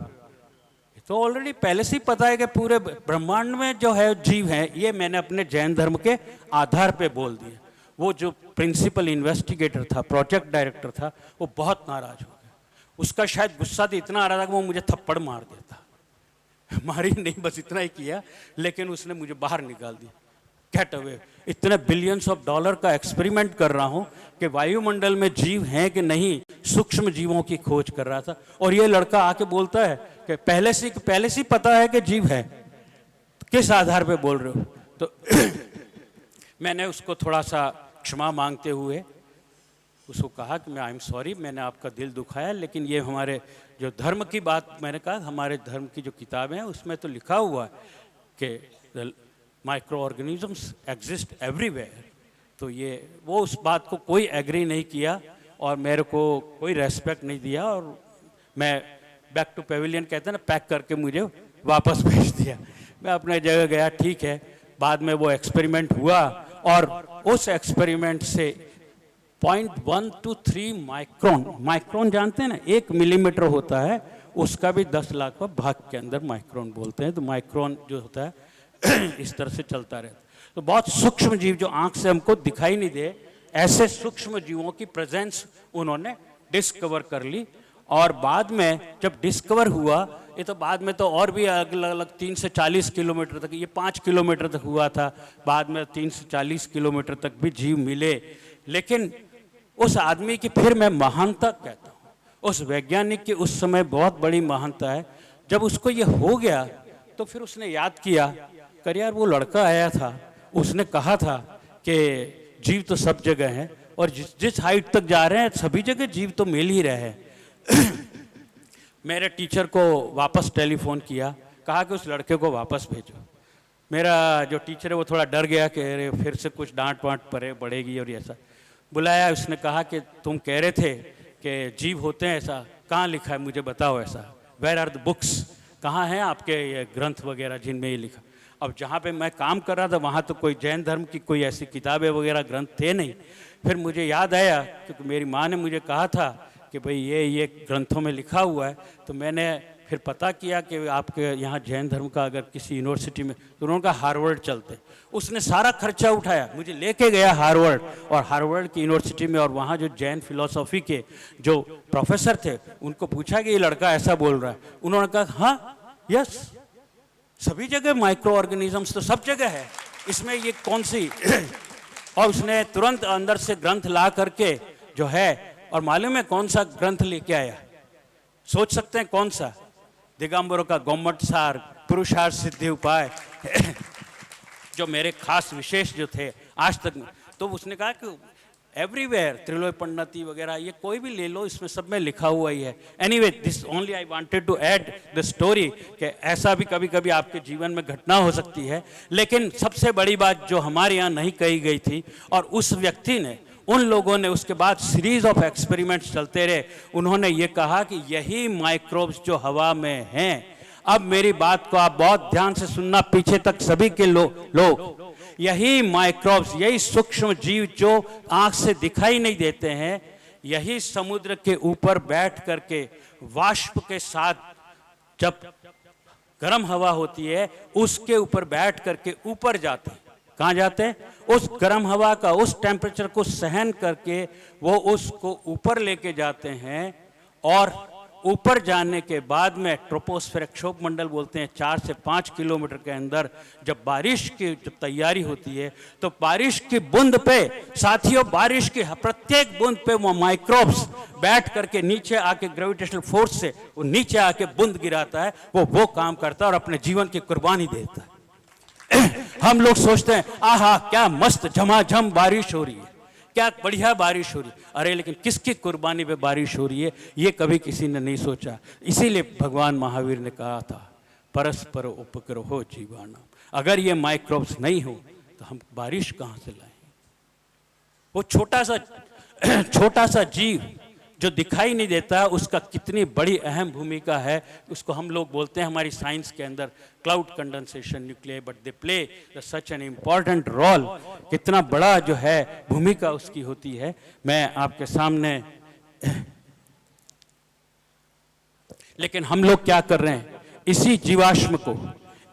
ये तो ऑलरेडी पहले से ही पता है कि पूरे ब्रह्मांड में जो है जीव है। ये मैंने अपने जैन धर्म के आधार पे बोल दिया। वो जो प्रिंसिपल इन्वेस्टिगेटर था, प्रोजेक्ट डायरेक्टर था, वो बहुत नाराज हो गया। उसका शायद गुस्सा तो इतना आ रहा था कि वो मुझे थप्पड़ मार देता। मारी नहीं, बस इतना ही किया, लेकिन उसने मुझे बाहर निकाल दिया। Get away. इतने बिलियंस ऑफ डॉलर का एक्सपेरिमेंट कर रहा हूं कि वायुमंडल में जीव हैं कि नहीं, सूक्ष्म जीवों की खोज कर रहा था। और ये लड़का आके बोलता है कि पहले से पता है कि जीव है, तो किस आधार पे बोल रहे हो? तो मैंने उसको थोड़ा सा क्षमा मांगते हुए उसको कहा कि मैं आई एम सॉरी, मैंने आपका दिल दुखाया, लेकिन ये हमारे जो धर्म की बात, मैंने कहा हमारे धर्म की जो किताबें हैं उसमें तो लिखा हुआ है कि माइक्रो ऑर्गेनिजम्स एग्जिस्ट एवरीवेयर। तो ये वो उस बात को कोई एग्री नहीं किया और मेरे को कोई रेस्पेक्ट नहीं दिया और मैं बैक टू पेविलियन कहते हैं ना, पैक करके मुझे वापस भेज दिया। मैं अपने जगह गया, ठीक है। बाद में वो एक्सपेरिमेंट हुआ और उस एक्सपेरिमेंट से 0.123 माइक्रोन जानते हैं ना, 1 मिलीमीटर होता है, उसका भी 10 लाख भाग के अंदर माइक्रोन बोलते हैं। तो माइक्रोन जो होता है इस तरह से चलता रहता है। तो बहुत सूक्ष्म जीव जो आंख से हमको दिखाई नहीं दे, ऐसे सूक्ष्म जीवों की प्रेजेंस उन्होंने डिस्कवर कर ली। और बाद में जब डिस्कवर हुआ, ये तो बाद में तो और भी अलग अलग 3 से 40 किलोमीटर तक, ये 5 किलोमीटर तक हुआ था, बाद में 3 से 40 किलोमीटर तक भी जीव मिले। लेकिन उस आदमी की फिर मैं महानता कहता हूँ, उस वैज्ञानिक की उस समय बहुत बड़ी महानता है। जब उसको ये हो गया तो फिर उसने याद किया, कर यार वो लड़का आया था, उसने कहा था कि जीव तो सब जगह हैं और जिस हाइट तक जा रहे हैं सभी जगह जीव तो मिल ही रहे हैं। मेरे टीचर को वापस टेलीफोन किया, कहा कि उस लड़के को वापस भेजो। मेरा जो टीचर है वो थोड़ा डर गया कि अरे फिर से कुछ डांट वांट पड़ेगी और ऐसा। बुलाया, उसने कहा कि तुम कह रहे थे कि जीव होते हैं, ऐसा कहाँ लिखा है, मुझे बताओ ऐसा। वेयर आर द बुक्स, कहाँ हैं आपके ये ग्रंथ वगैरह जिनमें ये लिखा। अब जहाँ पे मैं काम कर रहा था वहाँ तो कोई जैन धर्म की कोई ऐसी किताबें वगैरह ग्रंथ थे नहीं। फिर मुझे याद आया क्योंकि मेरी माँ ने मुझे कहा था कि भाई ये ग्रंथों में लिखा हुआ है। तो मैंने फिर पता किया कि आपके यहाँ जैन धर्म का अगर किसी यूनिवर्सिटी में, तो उन्होंने कहा हार्वर्ड चलते। उसने सारा खर्चा उठाया, मुझे लेके गया हार्वर्ड, और हार्वर्ड की यूनिवर्सिटी में, और वहाँ जो जैन फिलोसॉफी के जो प्रोफेसर थे उनको पूछा कि ये लड़का ऐसा बोल रहा है। उन्होंने कहा हाँ यस, सभी जगह माइक्रो ऑर्गेनिजम्स तो सब जगह है, इसमें ये कौन सी। और उसने तुरंत अंदर से ग्रंथ ला करके जो है, और मालूम है कौन सा ग्रंथ लेके आया? सोच सकते हैं कौन सा? दिगंबरों का गोमट सार, पुरुषार्थ सिद्धि उपाय, जो मेरे खास विशेष जो थे आज तक। तो उसने कहा कि एवरीवेयर, त्रिलोक पंडिती वगैरह, ये कोई भी ले लो, इसमें सब में लिखा हुआ ही है। Anyway, this only I wanted to add the story कि ऐसा भी कभी कभी आपके जीवन में घटना हो सकती है। लेकिन सबसे बड़ी बात जो हमारे यहाँ नहीं कही गई थी, और उस व्यक्ति ने, उन लोगों ने उसके बाद सीरीज ऑफ एक्सपेरिमेंट्स चलते रहे, उन्होंने ये कहा कि यही माइक्रोब्स जो हवा में हैं, अब मेरी बात को आप बहुत ध्यान से सुनना, पीछे तक सभी के लोग, यही माइक्रोब्स, यही सूक्ष्म जीव जो आंख से दिखाई नहीं देते हैं, यही समुद्र के ऊपर बैठ करके वाष्प के साथ, जब गर्म हवा होती है उसके ऊपर बैठ करके ऊपर जाते हैं। कहाँ जाते हैं? उस गर्म हवा का, उस टेम्परेचर को सहन करके वो उसको ऊपर लेके जाते हैं, और ऊपर जाने के बाद में ट्रोपोस्फेरिक क्षोभ मंडल बोलते हैं, 4 से 5 किलोमीटर के अंदर जब बारिश की जब तैयारी होती है, तो बारिश की बूंद पे, साथियों, बारिश की प्रत्येक बूंद पे वो माइक्रोब्स बैठ करके नीचे आके ग्रेविटेशनल फोर्स से वो नीचे आके बूंद गिराता है, वो काम करता है और अपने जीवन की कुर्बानी देता है। हम लोग सोचते हैं आहा क्या मस्त झमाझम बारिश हो रही है, क्या बढ़िया बारिश हो रही है। अरे लेकिन किसकी कुर्बानी पे बारिश हो रही है, ये कभी किसी ने नहीं सोचा। इसीलिए भगवान महावीर ने कहा था, परस्पर उपग्रहो जीवाणु। अगर ये माइक्रोब्स नहीं हो तो हम बारिश कहाँ से लाएं? वो छोटा सा जीव जो दिखाई नहीं देता, उसका कितनी बड़ी अहम भूमिका है, उसको हम लोग बोलते हैं हमारी साइंस के अंदर cloud condensation nuclear, but they play such an important role. कितना बड़ा जो है भूमिका उसकी होती है। मैं आपके सामने, लेकिन हम लोग क्या कर रहे हैं, इसी जीवाश्म को,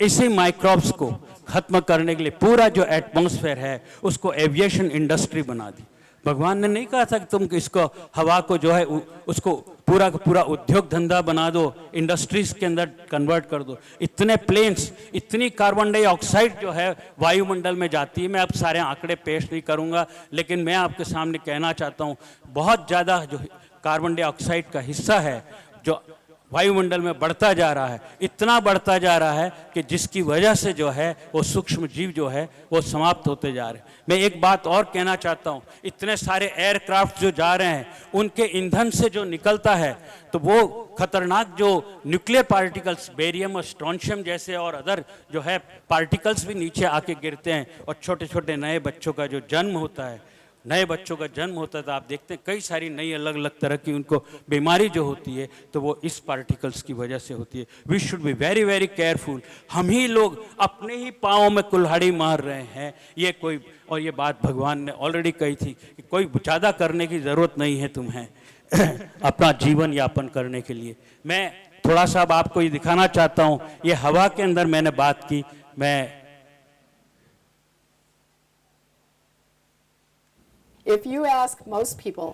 इसी माइक्रोब्स को खत्म करने के लिए पूरा जो एटमॉस्फेयर है उसको एविएशन इंडस्ट्री बना दी। भगवान ने नहीं कहा था कि तुम इसको, हवा को जो है उसको पूरा का पूरा उद्योग धंधा बना दो, इंडस्ट्रीज के अंदर कन्वर्ट कर दो। इतने प्लेन्स, इतनी कार्बन डाइऑक्साइड जो है वायुमंडल में जाती है। मैं अब सारे आंकड़े पेश नहीं करूंगा, लेकिन मैं आपके सामने कहना चाहता हूं, बहुत ज़्यादा जो कार्बन डाइऑक्साइड का हिस्सा है जो वायुमंडल में बढ़ता जा रहा है, इतना बढ़ता जा रहा है कि जिसकी वजह से जो है वो सूक्ष्म जीव जो है वो समाप्त होते जा रहे हैं। मैं एक बात और कहना चाहता हूँ, इतने सारे एयरक्राफ्ट जो जा रहे हैं, उनके ईंधन से जो निकलता है तो वो खतरनाक जो न्यूक्लियर पार्टिकल्स, बेरियम और स्ट्रोंशियम जैसे और अदर जो है पार्टिकल्स भी नीचे आके गिरते हैं, और छोटे छोटे नए बच्चों का जो जन्म होता है, नए बच्चों का जन्म होता है, तो आप देखते हैं कई सारी नई अलग अलग तरह की उनको बीमारी जो होती है, तो वो इस पार्टिकल्स की वजह से होती है। We should be very very careful. हम ही लोग अपने ही पाँव में कुल्हाड़ी मार रहे हैं। ये कोई, और ये बात भगवान ने ऑलरेडी कही थी कि कोई ज़्यादा करने की ज़रूरत नहीं है तुम्हें अपना जीवन यापन करने के लिए। मैं थोड़ा सा अब आपको ये दिखाना चाहता हूँ, ये हवा के अंदर मैंने बात की। मैं If you ask most people,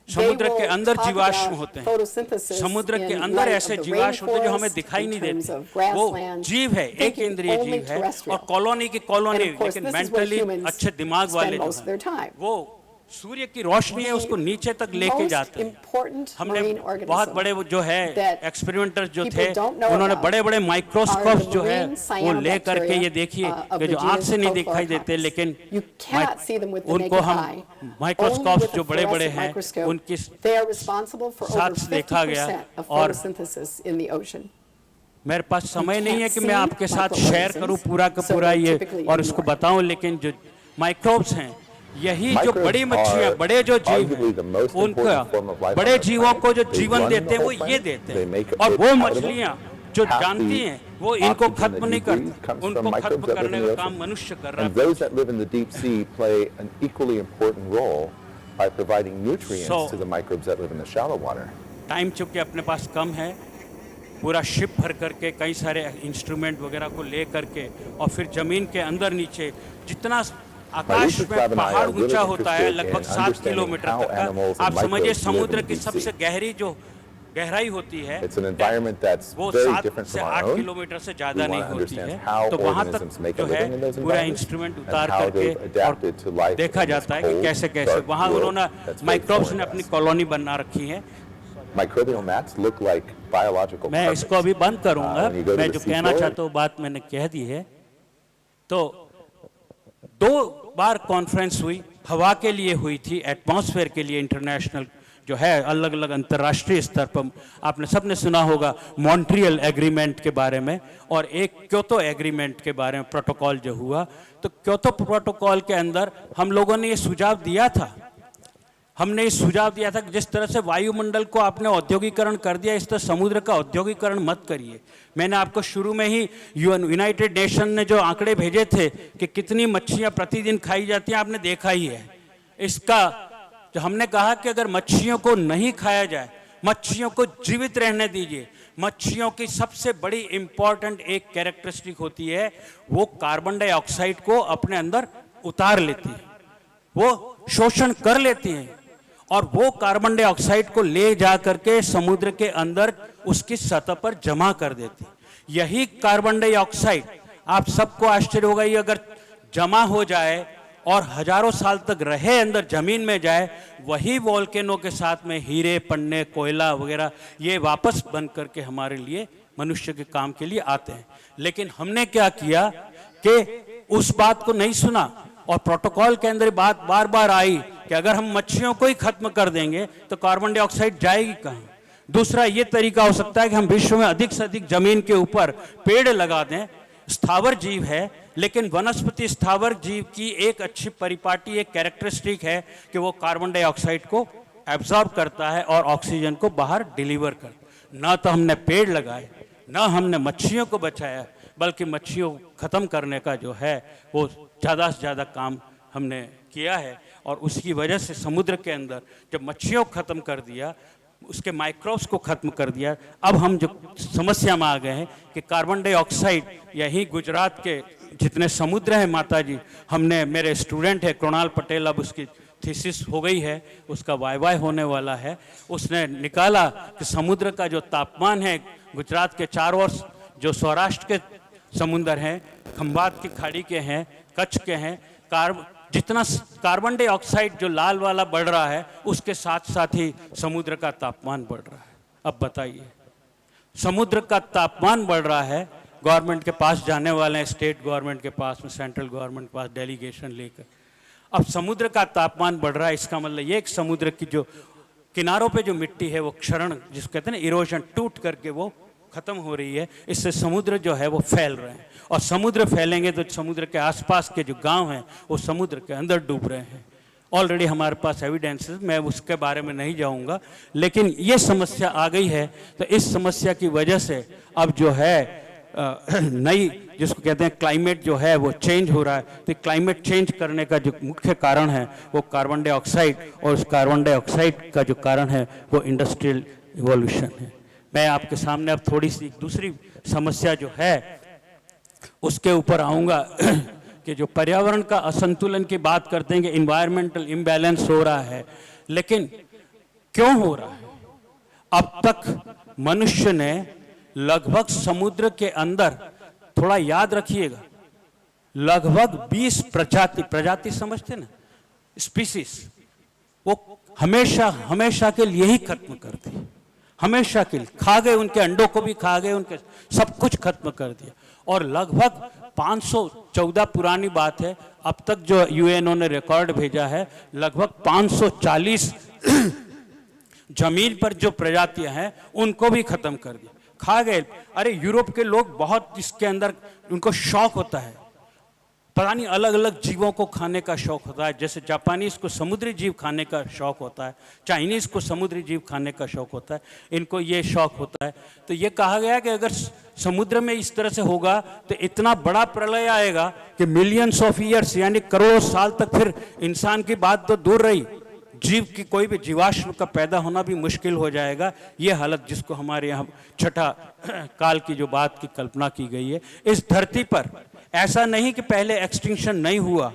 समुद्र के अंदर जीवाश्म होते हैं, समुद्र के अंदर ऐसे जीवाश्म होते हैं जो हमें दिखाई नहीं देते। वो जीव है, एक इंद्रिय जीव है, और कॉलोनी की कॉलोनी, लेकिन मेंटली अच्छे दिमाग वाले जो हैं, वो सूर्य की रोशनी है उसको नीचे तक लेके जाते हैं। हमने बहुत बड़े वो जो है एक्सपेरिमेंटर्स जो थे, उन्होंने बड़े बड़े माइक्रोस्कोप्स जो है वो ले करके, ये देखिए कि जो आंख से नहीं दिखाई देते, लेकिन उनको हम माइक्रोस्कोप्स जो बड़े बड़े हैं उनके साथ देखा गया। और मेरे पास समय नहीं है कि मैं आपके साथ शेयर करूं पूरा का पूरा ये और उसको बताऊं, लेकिन जो माइक्रोब्स हैं, यही जो बड़ी मच्छियां, बड़े जो जीव हैं, उनका, बड़े जीवों को जो जीवन देते हैं वो ये देते हैं, और वो मछलियां जो जानती हैं वो इनको खत्म नहीं करती, उनको खत्म करने का काम मनुष्य कर रहा है। टाइम चूंकि अपने पास कम है, पूरा शिप भर करके कई सारे इंस्ट्रूमेंट वगैरह को ले करके, और फिर जमीन के अंदर नीचे जितना आकाश में पहाड़ ऊंचा होता है, लगभग 7 किलोमीटर तक का, आप समझिए समुद्र की सबसे गहरी जो गहराई होती है वो 7 से 8 किलोमीटर से ज्यादा नहीं होती है। तो वहां तक जो है पूरा इंस्ट्रूमेंट उतार करके और देखा जाता है कि कैसे कैसे वहां उन्होंने माइक्रोब्स ने अपनी कॉलोनी बना रखी है। मैं इसको अभी बंद करूंगा। मैं जो कहना चाहता हूँ बात मैंने कह दी है। तो 2 बार कॉन्फ्रेंस हुई हवा के लिए हुई थी, एटमॉस्फेयर के लिए इंटरनेशनल जो है अलग अलग अंतर्राष्ट्रीय स्तर पर, आपने सबने सुना होगा मॉन्ट्रियल एग्रीमेंट के बारे में और एक क्योतो एग्रीमेंट के बारे में प्रोटोकॉल जो हुआ। तो क्योतो प्रोटोकॉल के अंदर हम लोगों ने ये सुझाव दिया था, हमने ये सुझाव दिया था कि जिस तरह से वायुमंडल को आपने औद्योगिकरण कर दिया, इस तरह समुद्र का औद्योगिकरण मत करिए। मैंने आपको शुरू में ही यूनाइटेड नेशन ने जो आंकड़े भेजे थे कि कितनी मच्छियां प्रतिदिन खाई जाती हैं, आपने देखा ही है। इसका जो हमने कहा कि अगर मच्छियों को नहीं खाया जाए, मच्छियों को जीवित रहने दीजिए। मच्छियों की सबसे बड़ी इंपॉर्टेंट एक कैरेक्टरिस्टिक होती है, वो कार्बन डाइऑक्साइड को अपने अंदर उतार लेती है, वो शोषण कर लेती हैं और वो कार्बन डाइऑक्साइड को ले जा करके समुद्र के अंदर उसकी सतह पर जमा कर देती है। यही कार्बन डाइऑक्साइड, आप सबको आश्चर्य होगा, ये अगर जमा हो जाए और हजारों साल तक रहे अंदर जमीन में जाए, वही वोल्केनो के साथ में हीरे पन्ने कोयला वगैरह ये वापस बन करके हमारे लिए मनुष्य के काम के लिए आते हैं। लेकिन हमने क्या किया कि उस बात को नहीं सुना और प्रोटोकॉल के अंदर बात बार बार आई कि अगर हम मच्छियों को ही खत्म कर देंगे तो कार्बन डाइऑक्साइड जाएगी कहाँ। दूसरा ये तरीका हो सकता है कि हम विश्व में अधिक से अधिक जमीन के ऊपर पेड़ लगा दें। स्थावर जीव है, लेकिन वनस्पति स्थावर जीव की एक अच्छी परिपाटी, एक कैरेक्टरिस्टिक है कि वो कार्बन डाइऑक्साइड को एब्जॉर्ब करता है और ऑक्सीजन को बाहर डिलीवर करता। ना तो हमने पेड़ लगाए, ना हमने मच्छियों को बचाया, बल्कि मच्छियों को खत्म करने का जो है वो ज़्यादा से ज़्यादा काम हमने किया है। और उसकी वजह से समुद्र के अंदर जब मच्छियों को ख़त्म कर दिया, उसके माइक्रोब्स को ख़त्म कर दिया, अब हम जो समस्या में आ गए हैं कि कार्बन डाइऑक्साइड, यही गुजरात के जितने समुद्र हैं माता जी, हमने, मेरे स्टूडेंट है कृणाल पटेल, अब उसकी थीसिस हो गई है, उसका वाइवा होने वाला है, उसने निकाला कि समुद्र का जो तापमान है गुजरात के चारों ओर, जो सौराष्ट्र के समुद्र हैं, खंबात की खाड़ी के हैं, कच्छ के हैं, जितना कार्बन डाइऑक्साइड जो लाल वाला बढ़ रहा है, उसके साथ साथ ही समुद्र का तापमान बढ़ रहा है। अब बताइए, समुद्र का तापमान बढ़ रहा है, गवर्नमेंट के पास जाने वाले हैं, स्टेट गवर्नमेंट के पास में, सेंट्रल गवर्नमेंट के पास डेलीगेशन लेकर। अब समुद्र का तापमान बढ़ रहा है, इसका मतलब ये कि समुद्र की जो किनारों पे जो मिट्टी है वो क्षरण, जिसको कहते हैं ना इरोजन, टूट करके वो खत्म हो रही है। इससे समुद्र जो है वो फैल रहे हैं और समुद्र फैलेंगे तो समुद्र के आसपास के जो गांव हैं वो समुद्र के अंदर डूब रहे हैं। ऑलरेडी हमारे पास एविडेंसेस, मैं उसके बारे में नहीं जाऊंगा, लेकिन ये समस्या आ गई है। तो इस समस्या की वजह से अब जो है नई, जिसको कहते हैं क्लाइमेट जो है वो चेंज हो रहा है। तो क्लाइमेट चेंज करने का जो मुख्य कारण है वो कार्बन डाइऑक्साइड, और उस कार्बन डाइऑक्साइड का जो कारण है वो इंडस्ट्रियल इवोल्यूशन है। मैं आपके सामने अब थोड़ी सी दूसरी समस्या जो है उसके ऊपर आऊँगा कि जो पर्यावरण का असंतुलन की बात करते हैं कि इन्वायरमेंटल इम्बैलेंस हो रहा है, लेकिन क्यों हो रहा है? अब तक मनुष्य ने लगभग समुद्र के अंदर, थोड़ा याद रखिएगा, लगभग 20 प्रजाति समझते ना, स्पीसीज, वो हमेशा के लिए ही खत्म कर दी, हमेशा के लिए खा गए, उनके अंडों को भी खा गए, उनके सब कुछ खत्म कर दिया। और लगभग 514 पुरानी बात है, अब तक जो यूएनओ ने रिकॉर्ड भेजा है, लगभग 540 जमीन पर जो प्रजातियां हैं उनको भी खत्म कर दिया, खा गए। अरे यूरोप के लोग बहुत इसके अंदर उनको शौक होता है, पता नहीं अलग अलग जीवों को खाने का शौक होता है। जैसे जापानीज को समुद्री जीव खाने का शौक होता है, चाइनीज को समुद्री जीव खाने का शौक होता है, इनको ये शौक होता है। तो ये कहा गया कि अगर समुद्र में इस तरह से होगा तो इतना बड़ा प्रलय आएगा कि मिलियंस ऑफ ईयर्स, यानी करोड़ों साल तक फिर इंसान की बात तो दूर रही, जीव की कोई भी जीवाश्म का पैदा होना भी मुश्किल हो जाएगा। ये हालत जिसको हमारे यहाँ छठा काल की जो बात की कल्पना की गई है इस धरती पर, ऐसा नहीं कि पहले एक्सटिंक्शन नहीं हुआ,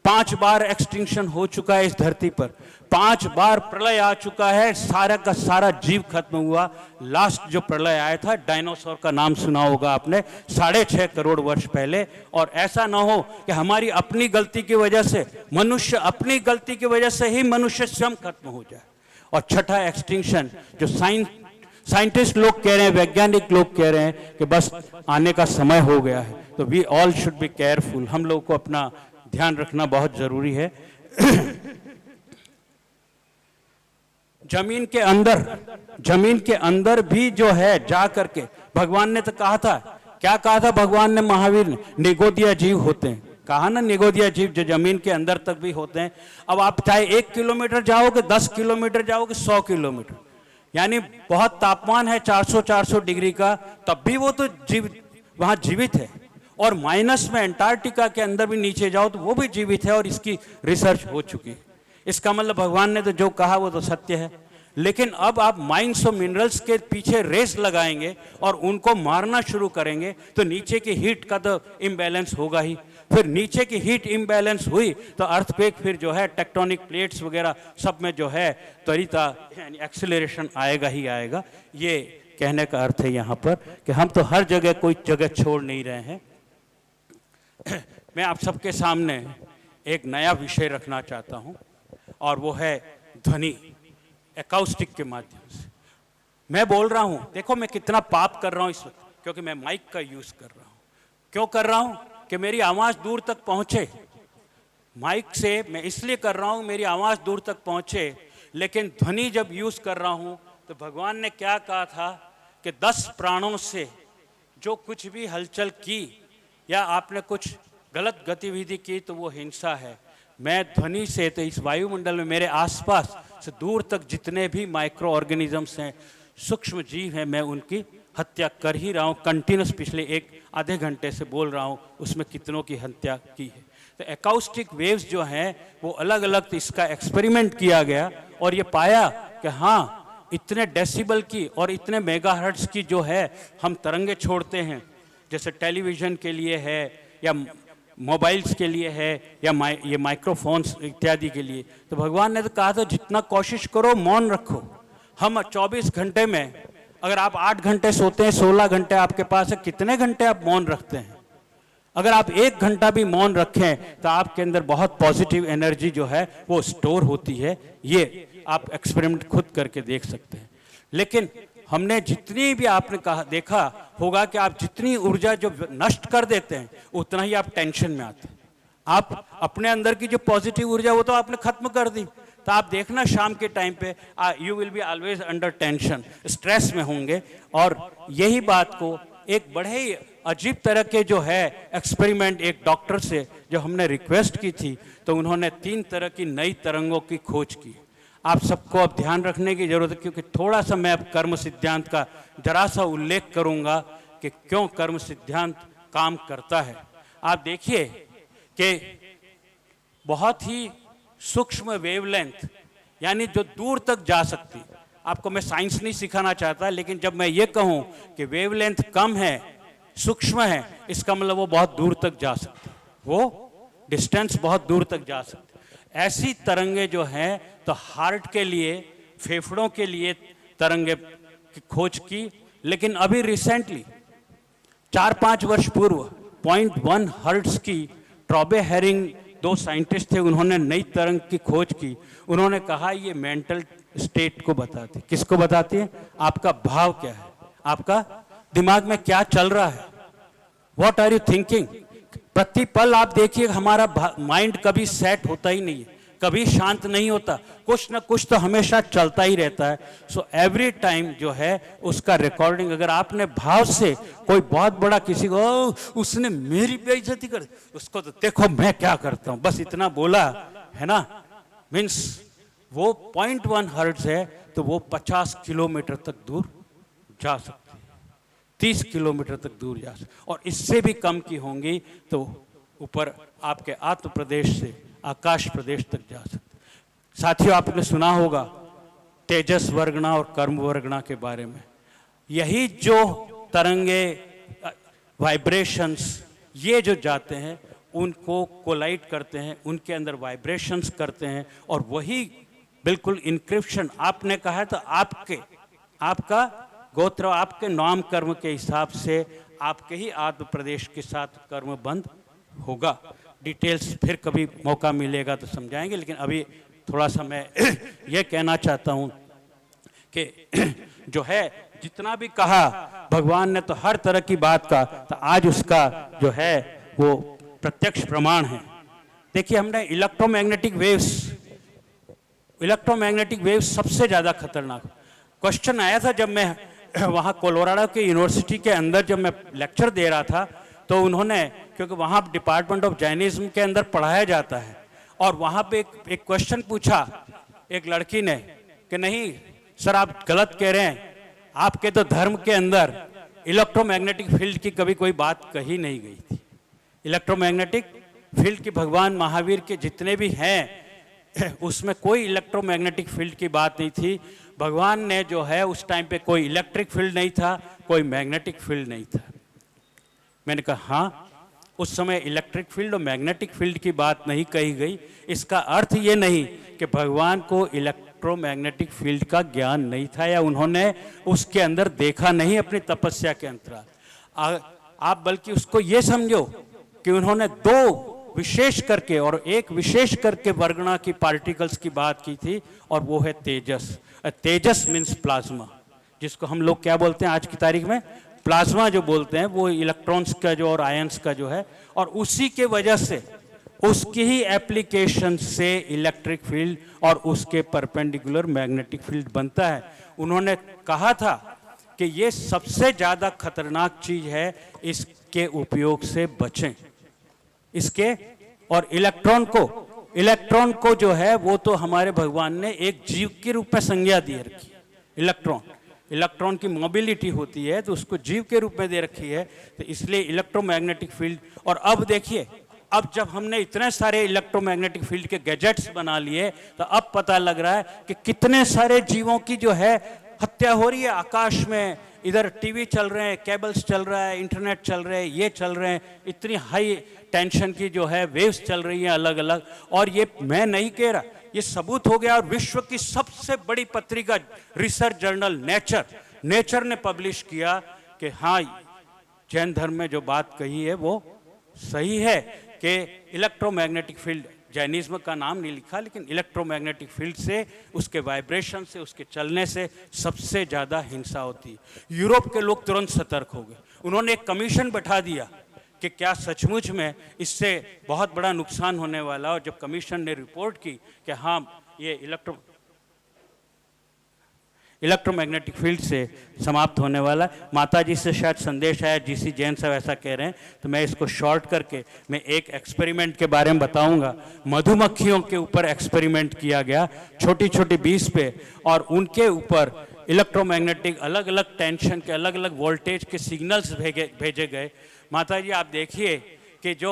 5 बार एक्सटिंक्शन हो चुका है इस धरती पर, 5 बार प्रलय आ चुका है, सारा का सारा जीव खत्म हुआ। लास्ट जो प्रलय आया था, डायनासोर का नाम सुना होगा आपने, 6.5 करोड़ वर्ष पहले। और ऐसा ना हो कि हमारी अपनी गलती की वजह से, मनुष्य अपनी गलती की वजह से ही मनुष्य स्वयं खत्म हो जाए। और छठा एक्सटिंक्शन जो साइंटिस्ट लोग कह रहे हैं, वैज्ञानिक लोग कह रहे हैं कि बस आने का समय हो गया है। तो we all should be careful, हम लोग को अपना ध्यान रखना बहुत जरूरी है। जमीन के अंदर भी जो है जा करके भगवान ने तो कहा था, क्या कहा था भगवान ने, महावीर ने, निगोदिया जीव होते हैं, कहा ना, निगोदिया जीव जो जमीन के अंदर तक भी होते हैं। अब आप चाहे 1 किलोमीटर जाओगे, 10 किलोमीटर जाओगे, 100 किलोमीटर, यानी बहुत तापमान है 400 डिग्री का, तब भी वो तो वहां जीवित है। और माइनस में अंटार्कटिका के अंदर भी नीचे जाओ तो वो भी जीवित है, और इसकी रिसर्च हो चुकी है। इसका मतलब भगवान ने तो जो कहा वो तो सत्य है। लेकिन अब आप माइंस ऑफ मिनरल्स के पीछे रेस लगाएंगे और उनको मारना शुरू करेंगे तो नीचे की हीट का तो इम्बैलेंस होगा ही। फिर नीचे की हीट इम्बैलेंस हुई तो अर्थक्वेक, फिर जो है टेक्टोनिक प्लेट्स वगैरह सब में जो है त्वरिता यानी एक्सेलरेशन आएगा ही आएगा। ये कहने का अर्थ है यहाँ पर कि हम तो हर जगह कोई जगह छोड़ नहीं रहे हैं। मैं आप सबके सामने एक नया विषय रखना चाहता हूँ, और वो है ध्वनि, एकॉस्टिक के माध्यम से। मैं बोल रहा हूँ, देखो मैं कितना पाप कर रहा हूँ इस वक्त, क्योंकि मैं माइक का यूज़ कर रहा हूँ। क्यों कर रहा हूँ? कि मेरी आवाज़ दूर तक पहुँचे। माइक से मैं इसलिए कर रहा हूँ मेरी आवाज़ दूर तक पहुँचे, लेकिन ध्वनि जब यूज़ कर रहा हूँ तो भगवान ने क्या कहा था कि 10 प्राणों से जो कुछ भी हलचल की या आपने कुछ गलत गतिविधि की तो वो हिंसा है। मैं ध्वनि से, तो इस वायुमंडल में मेरे आसपास से दूर तक जितने भी माइक्रो ऑर्गेनिजम्स हैं, सूक्ष्म जीव हैं, मैं उनकी हत्या कर ही रहा हूँ। कंटिन्यूस पिछले 1-आधे घंटे से बोल रहा हूँ, उसमें कितनों की हत्या की है। तो एकॉस्टिक वेव्स जो हैं वो अलग अलग, तो इसका एक्सपेरिमेंट किया गया और ये पाया कि हाँ, इतने डेसिबल की और इतने मेगाहर्ट्ज की जो है हम तरंगे छोड़ते हैं, जैसे टेलीविज़न के लिए है या मोबाइल्स के लिए है या ये माइक्रोफोन्स इत्यादि के लिए। तो भगवान ने तो कहा था जितना कोशिश करो मौन रखो। हम 24 घंटे में, अगर आप 8 घंटे सोते हैं, 16 घंटे आपके पास है, कितने घंटे आप मौन रखते हैं? अगर आप 1 घंटा भी मौन रखें तो आपके अंदर बहुत पॉजिटिव एनर्जी जो है वो स्टोर होती है। ये आप एक्सपेरिमेंट खुद करके देख सकते हैं। लेकिन हमने जितनी भी आपने कहा देखा होगा कि आप जितनी ऊर्जा जो नष्ट कर देते हैं उतना ही आप टेंशन में आते हैं। आप अपने अंदर की जो पॉजिटिव ऊर्जा वो तो आपने खत्म कर दी, तो आप देखना शाम के टाइम पे you will be always under tension, stress में होंगे। और यही बात को एक बड़े ही अजीब तरह के जो है एक्सपेरिमेंट एक डॉक्टर से जो हमने रिक्वेस्ट की थी, तो उन्होंने 3 तरह की नई तरंगों की खोज की। आप सबको अब ध्यान रखने की जरूरत है, क्योंकि थोड़ा सा मैं अब कर्म सिद्धांत का जरा सा उल्लेख करूंगा कि क्यों कर्म सिद्धांत काम करता है। आप देखिए कि बहुत ही सूक्ष्म वेवलेंथ, यानी जो दूर तक जा सकती, आपको मैं साइंस नहीं सिखाना चाहता, लेकिन जब मैं ये कहूँ कि वेवलेंथ कम है, सूक्ष्म है, इसका मतलब वो बहुत दूर तक जा सकती, वो डिस्टेंस बहुत दूर तक जा सकती। ऐसी तरंगे जो हैं तो हार्ट के लिए, फेफड़ों के लिए तरंगे की खोज की। लेकिन अभी रिसेंटली 4-5 वर्ष पूर्व 0.1 हर्ट्ज की ट्रॉबे हेरिंग 2 साइंटिस्ट थे, उन्होंने नई तरंग की खोज की। उन्होंने कहा ये मेंटल स्टेट को बताती। किसको बताती है? आपका भाव क्या है, आपका दिमाग में क्या चल रहा है, व्हाट आर यू थिंकिंग। प्रतिपल आप देखिए हमारा माइंड कभी सेट होता ही नहीं है, कभी शांत नहीं होता, कुछ ना कुछ तो हमेशा चलता ही रहता है। सो एवरी टाइम जो है उसका रिकॉर्डिंग, अगर आपने भाव से कोई बहुत बड़ा किसी को उसने मेरी बेइज्जती कर, उसको तो देखो मैं क्या करता हूं, बस इतना बोला है ना, मीन्स वो 0.1 हर्ट्ज है तो वो 50 किलोमीटर तक दूर जा सकती है, 30 किलोमीटर तक दूर जा सकती, और इससे भी कम की होंगी तो ऊपर आपके आत्म प्रदेश से आकाश प्रदेश तक जा सकते। साथियों, आपने सुना होगा तेजस वर्गणा और कर्म वर्गणा के बारे में। यही जो तरंगे, वाइब्रेशंस, ये जो जाते हैं उनको कोलाइड करते हैं, उनके अंदर वाइब्रेशंस करते हैं, और वही बिल्कुल इंक्रिप्शन आपने कहा है तो आपका गोत्र, आपके नाम कर्म के हिसाब से आपके ही आत्म प्रदेश के साथ कर्म बंद होगा। डिटेल्स फिर कभी मौका मिलेगा तो समझाएंगे, लेकिन अभी थोड़ा सा मैं ये कहना चाहता हूँ कि जो है जितना भी कहा भगवान ने तो हर तरह की बात का, तो आज उसका जो है वो प्रत्यक्ष प्रमाण है। देखिए हमने इलेक्ट्रोमैग्नेटिक वेव्स सबसे ज़्यादा खतरनाक क्वेश्चन आया था जब मैं वहाँ कोलोराडो के यूनिवर्सिटी के अंदर जब मैं लेक्चर दे रहा था, तो उन्होंने, क्योंकि वहाँ डिपार्टमेंट ऑफ जैनिज्म के अंदर पढ़ाया जाता है, और वहाँ पे एक क्वेश्चन पूछा एक लड़की ने कि नहीं सर आप गलत कह रहे हैं, आपके तो धर्म के अंदर इलेक्ट्रोमैग्नेटिक फील्ड की कभी कोई बात कही नहीं गई थी। इलेक्ट्रोमैग्नेटिक फील्ड की भगवान महावीर के जितने भी हैं उसमें कोई इलेक्ट्रोमैग्नेटिक फील्ड की बात नहीं थी। भगवान ने जो है उस टाइम पे कोई इलेक्ट्रिक फील्ड नहीं था, कोई मैग्नेटिक फील्ड नहीं था। मैंने कहा हाँ, उस समय इलेक्ट्रिक फील्ड और मैग्नेटिक फील्ड की बात नहीं कही गई। इसका अर्थ ये नहीं कि भगवान को इलेक्ट्रोमैग्नेटिक फील्ड का ज्ञान नहीं था या उन्होंने उसके अंदर देखा नहीं अपनी तपस्या के अंतराल। आप बल्कि उसको ये समझो कि उन्होंने दो विशेष करके और एक विशेष करके वर्गणा की पार्टिकल्स की बात की थी, और वो है तेजस। तेजस मीन्स प्लाज्मा, जिसको हम लोग क्या बोलते हैं आज की तारीख में, प्लाज्मा जो बोलते हैं, वो इलेक्ट्रॉन्स का जो और आयंस का जो है, और उसी के वजह से उसकी ही एप्लीकेशन से इलेक्ट्रिक फील्ड और उसके परपेंडिकुलर मैग्नेटिक फील्ड बनता है। उन्होंने कहा था कि ये सबसे ज़्यादा खतरनाक चीज़ है, इसके उपयोग से बचें। इसके और इलेक्ट्रॉन को जो है वो तो हमारे भगवान ने एक जीव के रूप में संज्ञा दे रखी है। इलेक्ट्रॉन की मोबिलिटी होती है तो उसको जीव के रूप में दे रखी है, तो इसलिए इलेक्ट्रोमैग्नेटिक फील्ड। और अब देखिए, अब जब हमने इतने सारे इलेक्ट्रोमैग्नेटिक फील्ड के गैजेट्स बना लिए, तो अब पता लग रहा है कि कितने सारे जीवों की जो है हत्या हो रही है आकाश में। इधर टीवी चल रहे हैं, केबल्स चल रहा है, इंटरनेट चल रहे हैं, ये चल रहे हैं, इतनी हाई टेंशन की जो है वेव्स चल रही हैं अलग अलग। और ये मैं नहीं कह रहा, ये सबूत हो गया। और विश्व की सबसे बड़ी पत्रिका रिसर्च जर्नल नेचर ने पब्लिश किया कि हाँ, जैन धर्म में जो बात कही है वो सही है कि इलेक्ट्रोमैग्नेटिक फील्ड, जैनिज्म का नाम नहीं लिखा, लेकिन इलेक्ट्रोमैग्नेटिक फील्ड से, उसके वाइब्रेशन से, उसके चलने से सबसे ज़्यादा हिंसा होती है। यूरोप के लोग तुरंत सतर्क हो गए। उन्होंने एक कमीशन बैठा दिया कि क्या सचमुच में इससे बहुत बड़ा नुकसान होने वाला। और जब कमीशन ने रिपोर्ट की कि हाँ ये इलेक्ट्रोमैग्नेटिक फील्ड से समाप्त होने वाला है, माता जी से शायद संदेश आया, जीसी जैन साहब ऐसा कह रहे हैं, तो मैं इसको शॉर्ट करके मैं एक एक्सपेरिमेंट के बारे में बताऊंगा। मधुमक्खियों के ऊपर एक्सपेरिमेंट किया गया, छोटी छोटी बीज पे, और उनके ऊपर इलेक्ट्रोमैग्नेटिक अलग अलग टेंशन के अलग अलग वोल्टेज के सिग्नल्स भेजे गए। माता जी आप देखिए कि जो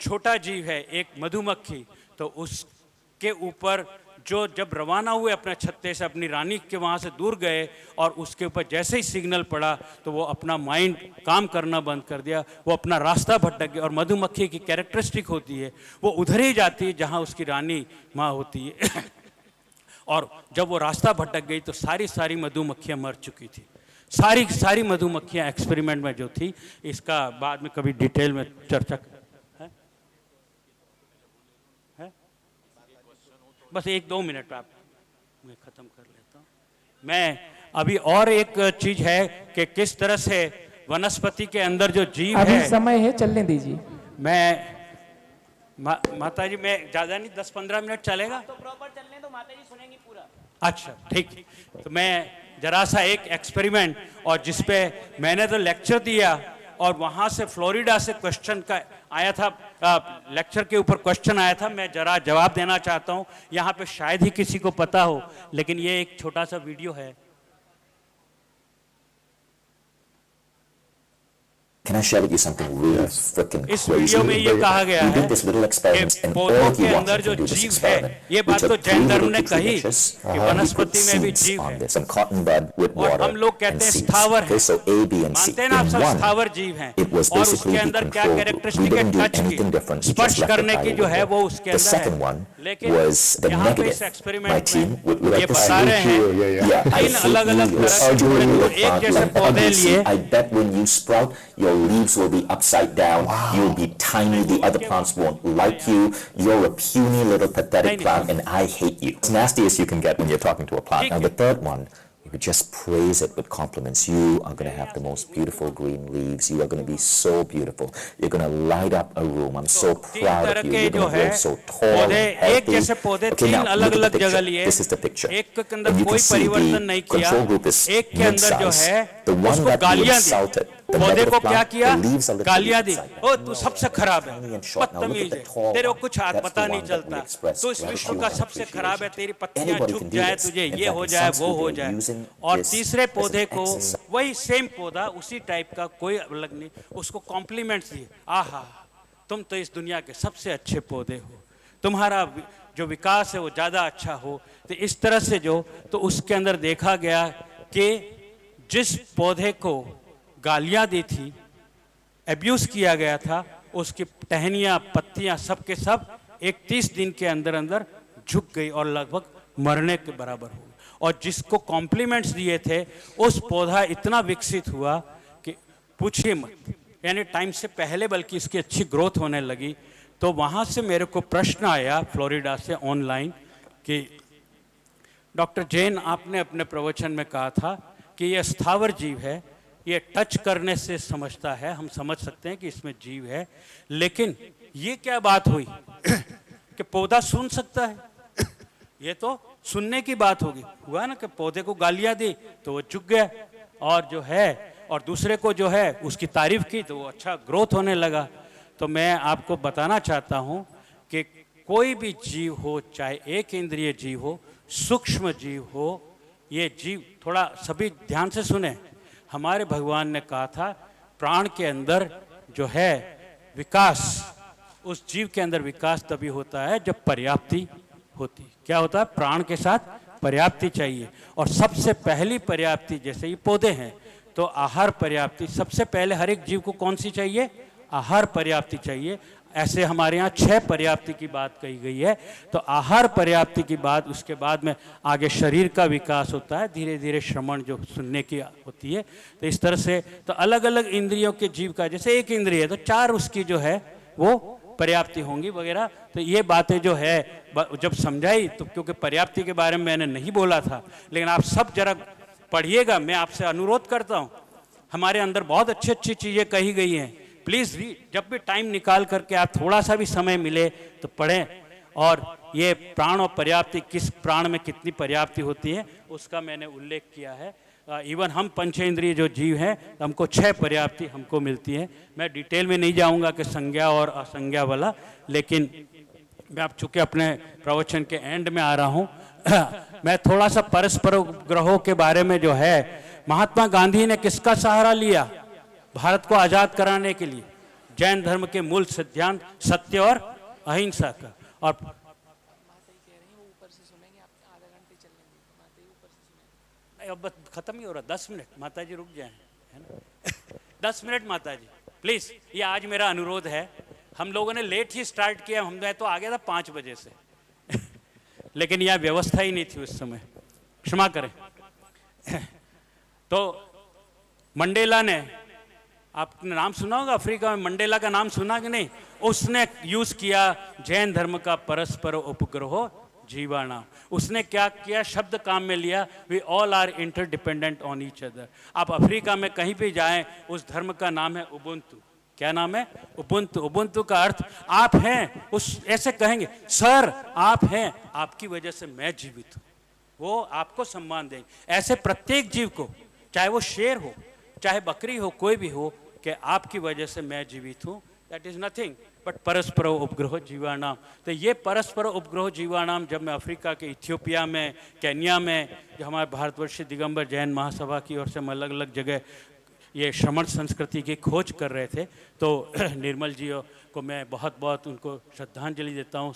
छोटा जीव है एक मधुमक्खी, तो उसके ऊपर जो जब रवाना हुए अपने छत्ते से, अपनी रानी के वहाँ से दूर गए, और उसके ऊपर जैसे ही सिग्नल पड़ा तो वो अपना माइंड काम करना बंद कर दिया, वो अपना रास्ता भटक गया। और मधुमक्खी की कैरेक्टरिस्टिक होती है वो उधर ही जाती है जहाँ उसकी रानी माँ होती है और जब वो रास्ता भटक गई तो सारी मधुमक्खियाँ मर चुकी थी। सारी मधुमक्खियाँ एक्सपेरिमेंट में जो थी, इसका बाद में कभी डिटेल में चर्चा है? बस 1-2 मिनट आप मैं ख़त्म कर लेता हूँ। मैं अभी और एक चीज़ है कि किस तरह से वनस्पति के अंदर जो जीव अभी है, समय है, चलने दीजिए। माता जी मैं ज़्यादा नहीं, 10-15 मिनट चलेगा तो प्रॉपर चलने दो, माता जी सुनेंगी पूरा। अच्छा ठीक। तो मैं जरा सा एक एक्सपेरिमेंट, और जिसपे मैंने तो लेक्चर दिया, और वहाँ से फ्लोरिडा से क्वेश्चन का आया था, लेक्चर के ऊपर क्वेश्चन आया था, मैं जरा जवाब देना चाहता हूँ। यहाँ पे शायद ही किसी को पता हो, लेकिन ये एक छोटा सा वीडियो है। Can I share with you something really freaking इस crazy? वीडियो में ये कहा गया We है did this little experiment, कि and पौधों all of के you अंदर watching जो can do this जीव है, experiment. ये We बात तो took जैन 3 धर्म little ने petri कही dishes, कि we put वनस्पति में भी seeds जीव on है, this, some cotton bud with और water हम लोग कहते and हैं seeds. स्थावर है। Okay, so A, B, and C. मानते हैं ना आप In सब one, स्थावर जीव हैं, it was और basically उसके the अंदर क्या control group. We कैरेक्टरिस्टिक है didn't do टच anything की, different, just स्पर्श left it करने by की the जो है वो window. उसके The अंदर second है। one लेकिन was the यहाँ पे इस negative. My एक्सपेरिमेंट team में would like ये to बता say, रहे हैं yeah, I तीन hate अलग अलग you, you're तरह के ugly, तो you're एक जैसे like पौधे ugly. लिए, I bet when you sprout, your leaves will be upside down. You'll be tiny. The other plants won't like you. You're a puny little pathetic plant, and I hate you. As nasty as you can get when you're talking to a plant. Now the third one You just praise it with compliments. You are going to have the most beautiful green leaves. You are going to be so beautiful. You're going to light up a room. I'm so proud of you. You're going to grow so tall and healthy. एक जैसे पौधे Okay, तीन now अलग look at अलग the जगह picture. लिए, This is the picture. एक के अंदर And you कोई can see परिवर्तन the नहीं किया, control group is एक के अंदर जो mid-size. है The one उसको that we गालियां insulted, दी, the पौधे negative को क्या plant, किया, the leaves are literally गालियां दी, upside down. ओ तू सबसे खराब है, Tiny and short. Now look बदतमीज at है, the tall तेरे को one. कुछ That's पता the नहीं one that we चलता, express तो इस विश्व gratitude का and सबसे खराब है, appreciation. तेरी पत्तियां Anybody झुक can do जाए this. तुझे In ये fact, हो in जाए some वो school हो they're जाए, using और this तीसरे as an पौधे को exercise. वही सेम पौधा उसी टाइप का कोई अलग नहीं, उसको कॉम्प्लीमेंट्स दिए, आहा तुम तो इस दुनिया के सबसे अच्छे पौधे हो, तुम्हारा जो विकास है वो ज़्यादा अच्छा हो। तो इस तरह से जो तो उसके अंदर देखा गया कि जिस पौधे को गालियां दी थी, एब्यूज़ किया गया था, उसकी टहनियाँ पत्तियाँ सब के सब 31 दिन के अंदर अंदर झुक गई और लगभग मरने के बराबर हो गई। और जिसको कॉम्प्लीमेंट्स दिए थे उस पौधा इतना विकसित हुआ कि पूछिए मत, यानी टाइम से पहले बल्कि इसकी अच्छी ग्रोथ होने लगी। तो वहाँ से मेरे को प्रश्न आया फ्लोरिडा से ऑनलाइन कि डॉक्टर जैन, आपने अपने प्रवचन में कहा था कि यह स्थावर जीव है, ये टच करने से समझता है, हम समझ सकते हैं कि इसमें जीव है, लेकिन ये क्या बात हुई कि पौधा सुन सकता है? ये तो सुनने की बात होगी, हुआ ना कि पौधे को गालियां दी तो वो झुक गया, और जो है और दूसरे को जो है उसकी तारीफ की तो वो अच्छा ग्रोथ होने लगा। तो मैं आपको बताना चाहता हूँ कि कोई भी जीव हो, चाहे एक इंद्रिय जीव हो, सूक्ष्म जीव हो, ये जीव थोड़ा सभी ध्यान से सुने। हमारे भगवान ने कहा था प्राण के अंदर जो है विकास, उस जीव के अंदर विकास तभी होता है जब पर्याप्ति होती। क्या होता है? प्राण के साथ पर्याप्ति चाहिए, और सबसे पहली पर्याप्ति, जैसे ये पौधे हैं तो आहार पर्याप्ति सबसे पहले हर एक जीव को कौन सी चाहिए? आहार पर्याप्ति चाहिए। ऐसे हमारे यहाँ 6 पर्याप्ति की बात कही गई है। तो आहार पर्याप्ति की बात, उसके बाद में आगे शरीर का विकास होता है, धीरे धीरे श्रवण जो सुनने की होती है। तो इस तरह से तो अलग अलग इंद्रियों के जीव का, जैसे एक इंद्रिय है तो 4 उसकी जो है वो पर्याप्ति होंगी वगैरह। तो ये बातें जो है जब समझाई, तो क्योंकि पर्याप्ति के बारे में मैंने नहीं बोला था, लेकिन आप सब जरा पढ़िएगा, मैं आपसे अनुरोध करता हूँ। हमारे अंदर बहुत अच्छी अच्छी चीज़ें कही गई हैं, प्लीज़ जब भी टाइम निकाल करके आप थोड़ा सा भी समय मिले तो पढ़ें। और ये प्राण और पर्याप्ति, किस प्राण में कितनी पर्याप्ति होती है उसका मैंने उल्लेख किया है। इवन हम पंचेंद्रिय जो जीव हैं हमको 6 पर्याप्ति हमको मिलती है। मैं डिटेल में नहीं जाऊंगा कि संज्ञा और असंज्ञा वाला, लेकिन मैं आप चूँकि अपने प्रवचन के एंड में आ रहा हूँ मैं थोड़ा सा परस्पर ग्रहों के बारे में जो है, महात्मा गांधी ने किसका सहारा लिया भारत को आज़ाद कराने के लिए? जैन धर्म के मूल सिद्धांत सत्य और अहिंसा का। और अब बस खत्म ही हो रहा, 10 मिनट माता जी रुक जाएं, है ना 10 मिनट माता जी प्लीज़। ये आज मेरा अनुरोध है। हम लोगों ने लेट ही स्टार्ट किया, मैं तो आ गया था 5 बजे से लेकिन यह व्यवस्था ही नहीं थी उस समय, क्षमा करें। तो मंडेला ने, आपने नाम सुना होगा, अफ्रीका में मंडेला का नाम सुना कि नहीं? उसने यूज़ किया जैन धर्म का परस्पर उपग्रह जीवाणु। उसने क्या किया? शब्द काम में लिया, we all are interdependent on each other. आप अफ्रीका में कहीं भी जाएं, उस धर्म का नाम है उबुंटू। क्या नाम है? उबुंटू। उबुंटू का अर्थ आप हैं। उस ऐसे कहेंगे, सर आप हैं, आपकी वजह से मैं जीवित हूँ, वो आपको सम्मान देंगे। ऐसे प्रत्येक जीव को, चाहे वो शेर हो, चाहे बकरी हो, कोई भी हो, कि आपकी वजह से मैं जीवित हूँ। दैट इज़ नथिंग बट परस्पर उपग्रह जीवाणाम। तो ये परस्पर उपग्रह जीवाणाम जब मैं अफ्रीका के इथियोपिया में, केन्या में, जो हमारे भारतवर्षीय दिगंबर जैन महासभा की ओर से हम अलग अलग जगह ये श्रमण संस्कृति की खोज कर रहे थे, तो निर्मल जी को मैं बहुत बहुत उनको श्रद्धांजलि देता हूँ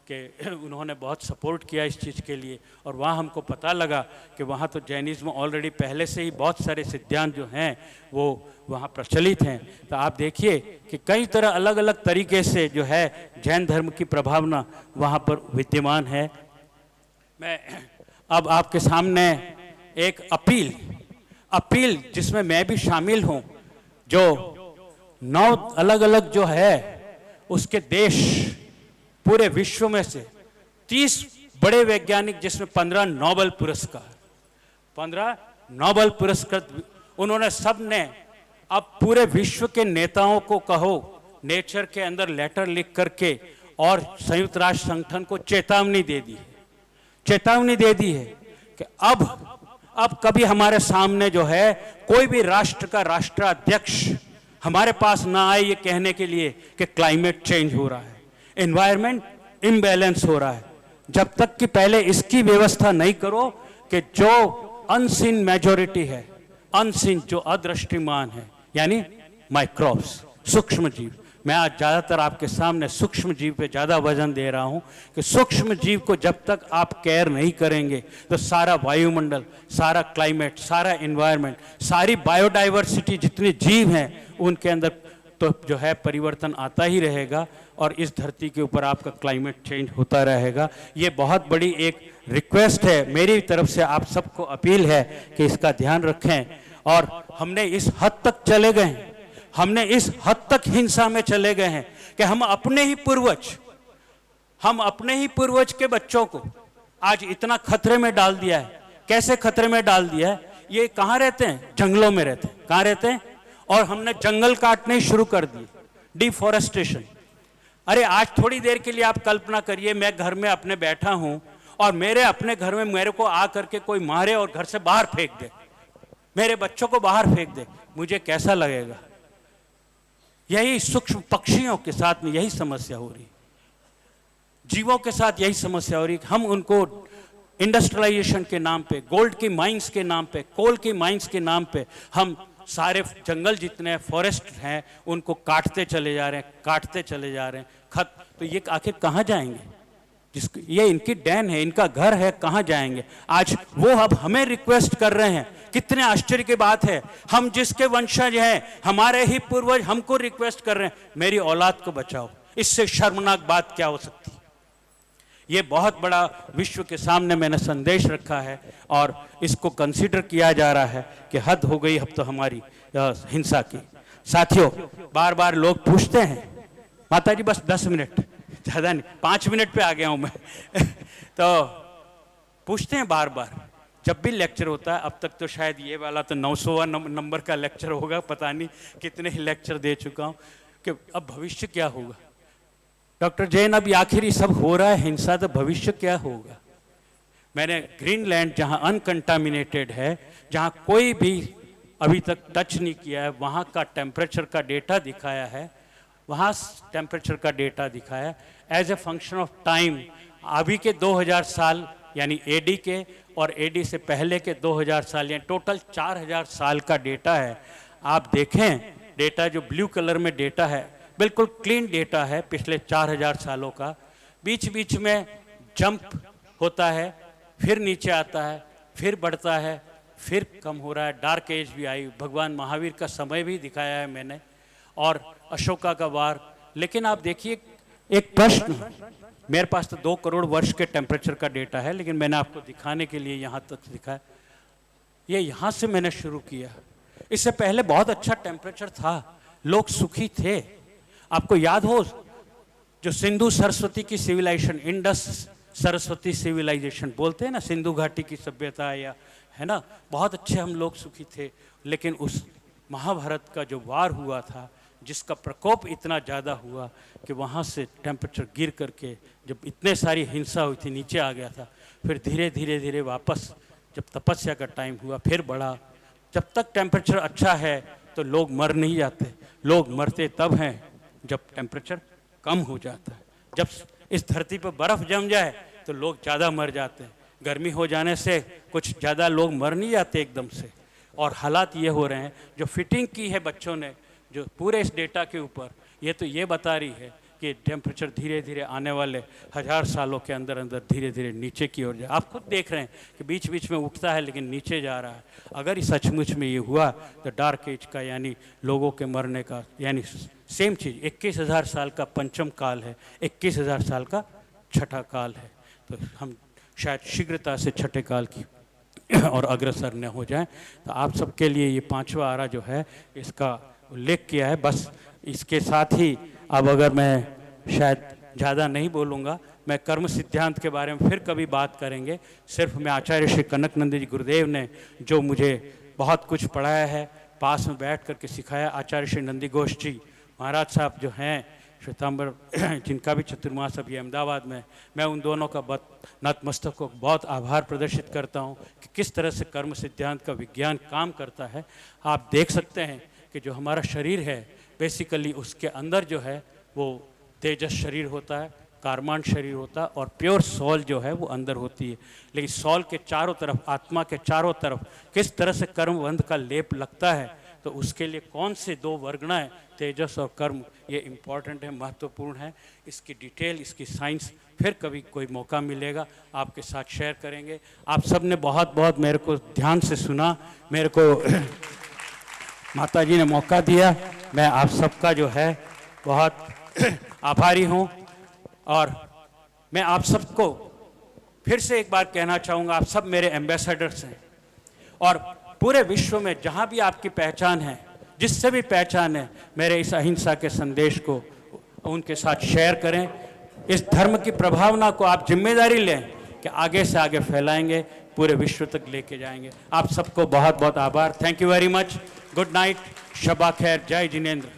कि उन्होंने बहुत सपोर्ट किया इस चीज़ के लिए। और वहाँ हमको पता लगा कि वहाँ तो जैनिज़्म ऑलरेडी पहले से ही बहुत सारे सिद्धांत जो हैं वो वहाँ प्रचलित हैं। तो आप देखिए कि कई तरह अलग अलग तरीके से जो है जैन धर्म की प्रभावना वहाँ पर विद्यमान है। मैं अब आपके सामने एक अपील जिसमें मैं भी शामिल हूँ, जो 9 अलग अलग जो है उसके देश, पूरे विश्व में से 30 बड़े वैज्ञानिक, जिसमें 15 नोबेल पुरस्कार, 15 नोबेल पुरस्कृत, उन्होंने सब ने, अब पूरे विश्व के नेताओं को कहो, नेचर के अंदर लेटर लिख करके और संयुक्त राष्ट्र संगठन को चेतावनी दे दी है, चेतावनी दे दी है कि अब कभी हमारे सामने जो है कोई भी राष्ट्र का राष्ट्राध्यक्ष हमारे पास ना आए ये कहने के लिए कि क्लाइमेट चेंज हो रहा है, एनवायरनमेंट इम्बैलेंस हो रहा है, जब तक कि पहले इसकी व्यवस्था नहीं करो कि जो अनसीन मेजॉरिटी है, अनसीन जो अदृष्टिमान है, यानी माइक्रोब्स, सूक्ष्म जीव। मैं आज ज़्यादातर आपके सामने सूक्ष्म जीव पे ज़्यादा वजन दे रहा हूँ कि सूक्ष्म जीव को जब तक आप केयर नहीं करेंगे तो सारा वायुमंडल, सारा क्लाइमेट, सारा एनवायरनमेंट, सारी बायोडाइवर्सिटी जितने जीव हैं उनके अंदर तो जो है परिवर्तन आता ही रहेगा और इस धरती के ऊपर आपका क्लाइमेट चेंज होता रहेगा। ये बहुत बड़ी एक रिक्वेस्ट है मेरी तरफ से, आप सबको अपील है कि इसका ध्यान रखें। और हमने इस हद तक चले गए हैं, हमने इस हद तक हिंसा में चले गए हैं कि हम अपने ही पूर्वज के बच्चों को आज इतना खतरे में डाल दिया है। कैसे खतरे में डाल दिया है? ये कहाँ रहते हैं? जंगलों में रहते हैं। कहाँ रहते हैं? और हमने जंगल काटने शुरू कर दिए, डिफॉरेस्टेशन। अरे आज थोड़ी देर के लिए आप कल्पना करिए, मैं घर में अपने बैठा हूं और मेरे अपने घर में मेरे को आ करके कोई मारे और घर से बाहर फेंक दे, मेरे बच्चों को बाहर फेंक दे, मुझे कैसा लगेगा? यही सूक्ष्म पक्षियों के साथ में यही समस्या हो रही, जीवों के साथ यही समस्या हो रही। हम उनको इंडस्ट्रियलाइजेशन के नाम पे, गोल्ड की माइंस के नाम पे, कोल की माइंस के नाम पे हम सारे जंगल जितने फॉरेस्ट हैं उनको काटते चले जा रहे हैं, तो ये आखिर कहाँ जाएंगे? जिसको ये इनकी डैन है, इनका घर है, कहाँ जाएंगे? आज वो अब हमें रिक्वेस्ट कर रहे हैं। कितने आश्चर्य की बात है, हम जिसके वंशज हैं, हमारे ही पूर्वज हमको रिक्वेस्ट कर रहे हैं, मेरी औलाद को बचाओ। इससे शर्मनाक बात क्या हो सकती है? ये बहुत बड़ा विश्व के सामने मैंने संदेश रखा है और इसको कंसीडर किया जा रहा है कि हद हो गई अब तो हमारी हिंसा की। साथियों, बार बार लोग पूछते हैं, माता जी बस 10 मिनट, ज़्यादा नहीं, 5 मिनट पे आ गया हूँ मैं तो पूछते हैं बार बार, जब भी लेक्चर होता है, अब तक तो शायद ये वाला तो 900वां नंबर का लेक्चर होगा, पता नहीं कितने ही लेक्चर दे चुका हूँ कि अब भविष्य क्या होगा। डॉक्टर जैन, अब आखिर ये सब हो रहा है हिंसा, तो भविष्य क्या होगा? मैंने ग्रीनलैंड जहाँ अनकंटामिनेटेड है, जहाँ कोई भी अभी तक टच नहीं किया है, वहाँ का टेम्परेचर का डेटा दिखाया है, वहाँ टेम्परेचर का डेटा दिखाया as a function of time. अभी के 2000 साल यानी एडी के और एडी से पहले के 2000 साल, यानी टोटल 4000 साल का डेटा है। आप देखें डेटा, जो ब्लू कलर में डेटा है, बिल्कुल क्लीन डेटा है पिछले 4000 सालों का। बीच बीच में जंप होता है, फिर नीचे आता है, फिर बढ़ता है, फिर कम हो रहा है। डार्क एज भी आई, भगवान महावीर का समय भी दिखाया है मैंने, और अशोका का वार। लेकिन आप देखिए, एक प्रश्न, मेरे पास तो 2 करोड़ वर्ष के टेम्परेचर का डेटा है, लेकिन मैंने आपको दिखाने के लिए यहाँ तक दिखाया। ये यहाँ से मैंने शुरू किया, इससे पहले बहुत अच्छा टेम्परेचर था, लोग सुखी थे। आपको याद हो जो सिंधु सरस्वती की सिविलाइजेशन, इंडस सरस्वती सिविलाइजेशन बोलते हैं ना, सिंधु घाटी की सभ्यता, या है ना, बहुत अच्छे हम लोग सुखी थे। लेकिन उस महाभारत का जो वार हुआ था, जिसका प्रकोप इतना ज़्यादा हुआ कि वहाँ से टेम्परेचर गिर करके, जब इतने सारी हिंसा हुई थी, नीचे आ गया था। फिर धीरे धीरे धीरे वापस जब तपस्या का टाइम हुआ, फिर बढ़ा। जब तक टेम्परेचर अच्छा है तो लोग मर नहीं जाते, लोग मरते तब हैं जब टेम्परेचर कम हो जाता है। जब इस धरती पर बर्फ़ जम जाए तो लोग ज़्यादा मर जाते हैं। गर्मी हो जाने से कुछ ज़्यादा लोग मर नहीं जाते एकदम से। और हालात ये हो रहे हैं, जो फिटिंग की है बच्चों ने, जो पूरे इस डेटा के ऊपर, ये तो ये बता रही है कि टेम्परेचर धीरे धीरे आने वाले 1000 सालों के अंदर अंदर धीरे धीरे नीचे की ओर जाए। आप खुद देख रहे हैं कि बीच बीच में उठता है लेकिन नीचे जा रहा है। अगर सचमुच में ये हुआ तो डार्क एज का, यानी लोगों के मरने का, यानी सेम चीज़ 21,000 साल का पंचम काल है, 21,000 साल का छठा काल है। तो हम शायद शीघ्रता से छठे काल की और अग्रसर न हो जाएं। तो आप सबके लिए ये 5वां आरा जो है, इसका उल्लेख किया है। बस इसके साथ ही अब अगर मैं शायद ज़्यादा नहीं बोलूँगा। मैं कर्म सिद्धांत के बारे में फिर कभी बात करेंगे। सिर्फ मैं आचार्य श्री कनकनंद जी गुरुदेव ने जो मुझे बहुत कुछ पढ़ाया है, पास में बैठ करके सिखाया, आचार्य श्री नंदी घोष जी महाराज साहब जो हैं श्वेतांबर, जिनका भी चतुर्मास अभी अहमदाबाद में, मैं उन दोनों का नतमस्तक को बहुत आभार प्रदर्शित करता हूँ कि किस तरह से कर्म सिद्धांत का विज्ञान काम करता है। आप देख सकते हैं कि जो हमारा शरीर है बेसिकली उसके अंदर जो है वो तेजस शरीर होता है, कार्मांड शरीर होता है और प्योर सॉल जो है वो अंदर होती है। लेकिन सॉल के चारों तरफ, आत्मा के चारों तरफ किस तरह से कर्मबंध का लेप लगता है, तो उसके लिए कौन से दो वर्गणाएं तेजस और कर्म, ये इम्पॉर्टेंट है, महत्वपूर्ण है। इसकी डिटेल, इसकी साइंस फिर कभी कोई मौका मिलेगा आपके साथ शेयर करेंगे। आप सब ने बहुत बहुत मेरे को ध्यान से सुना, मेरे को माता जी ने मौका दिया। मैं आप सबका जो है बहुत आभारी हूँ और मैं आप सबको फिर से एक बार कहना चाहूँगा, आप सब मेरे एम्बेसडर्स हैं और पूरे विश्व में जहाँ भी आपकी पहचान है, जिससे भी पहचान है, मेरे इस अहिंसा के संदेश को उनके साथ शेयर करें। इस धर्म की प्रभावना को आप जिम्मेदारी लें कि आगे से आगे फैलाएंगे, पूरे विश्व तक लेके जाएंगे। आप सबको बहुत बहुत आभार। Thank you very much. Good night, शबा खैर, जय जिनेंद्र।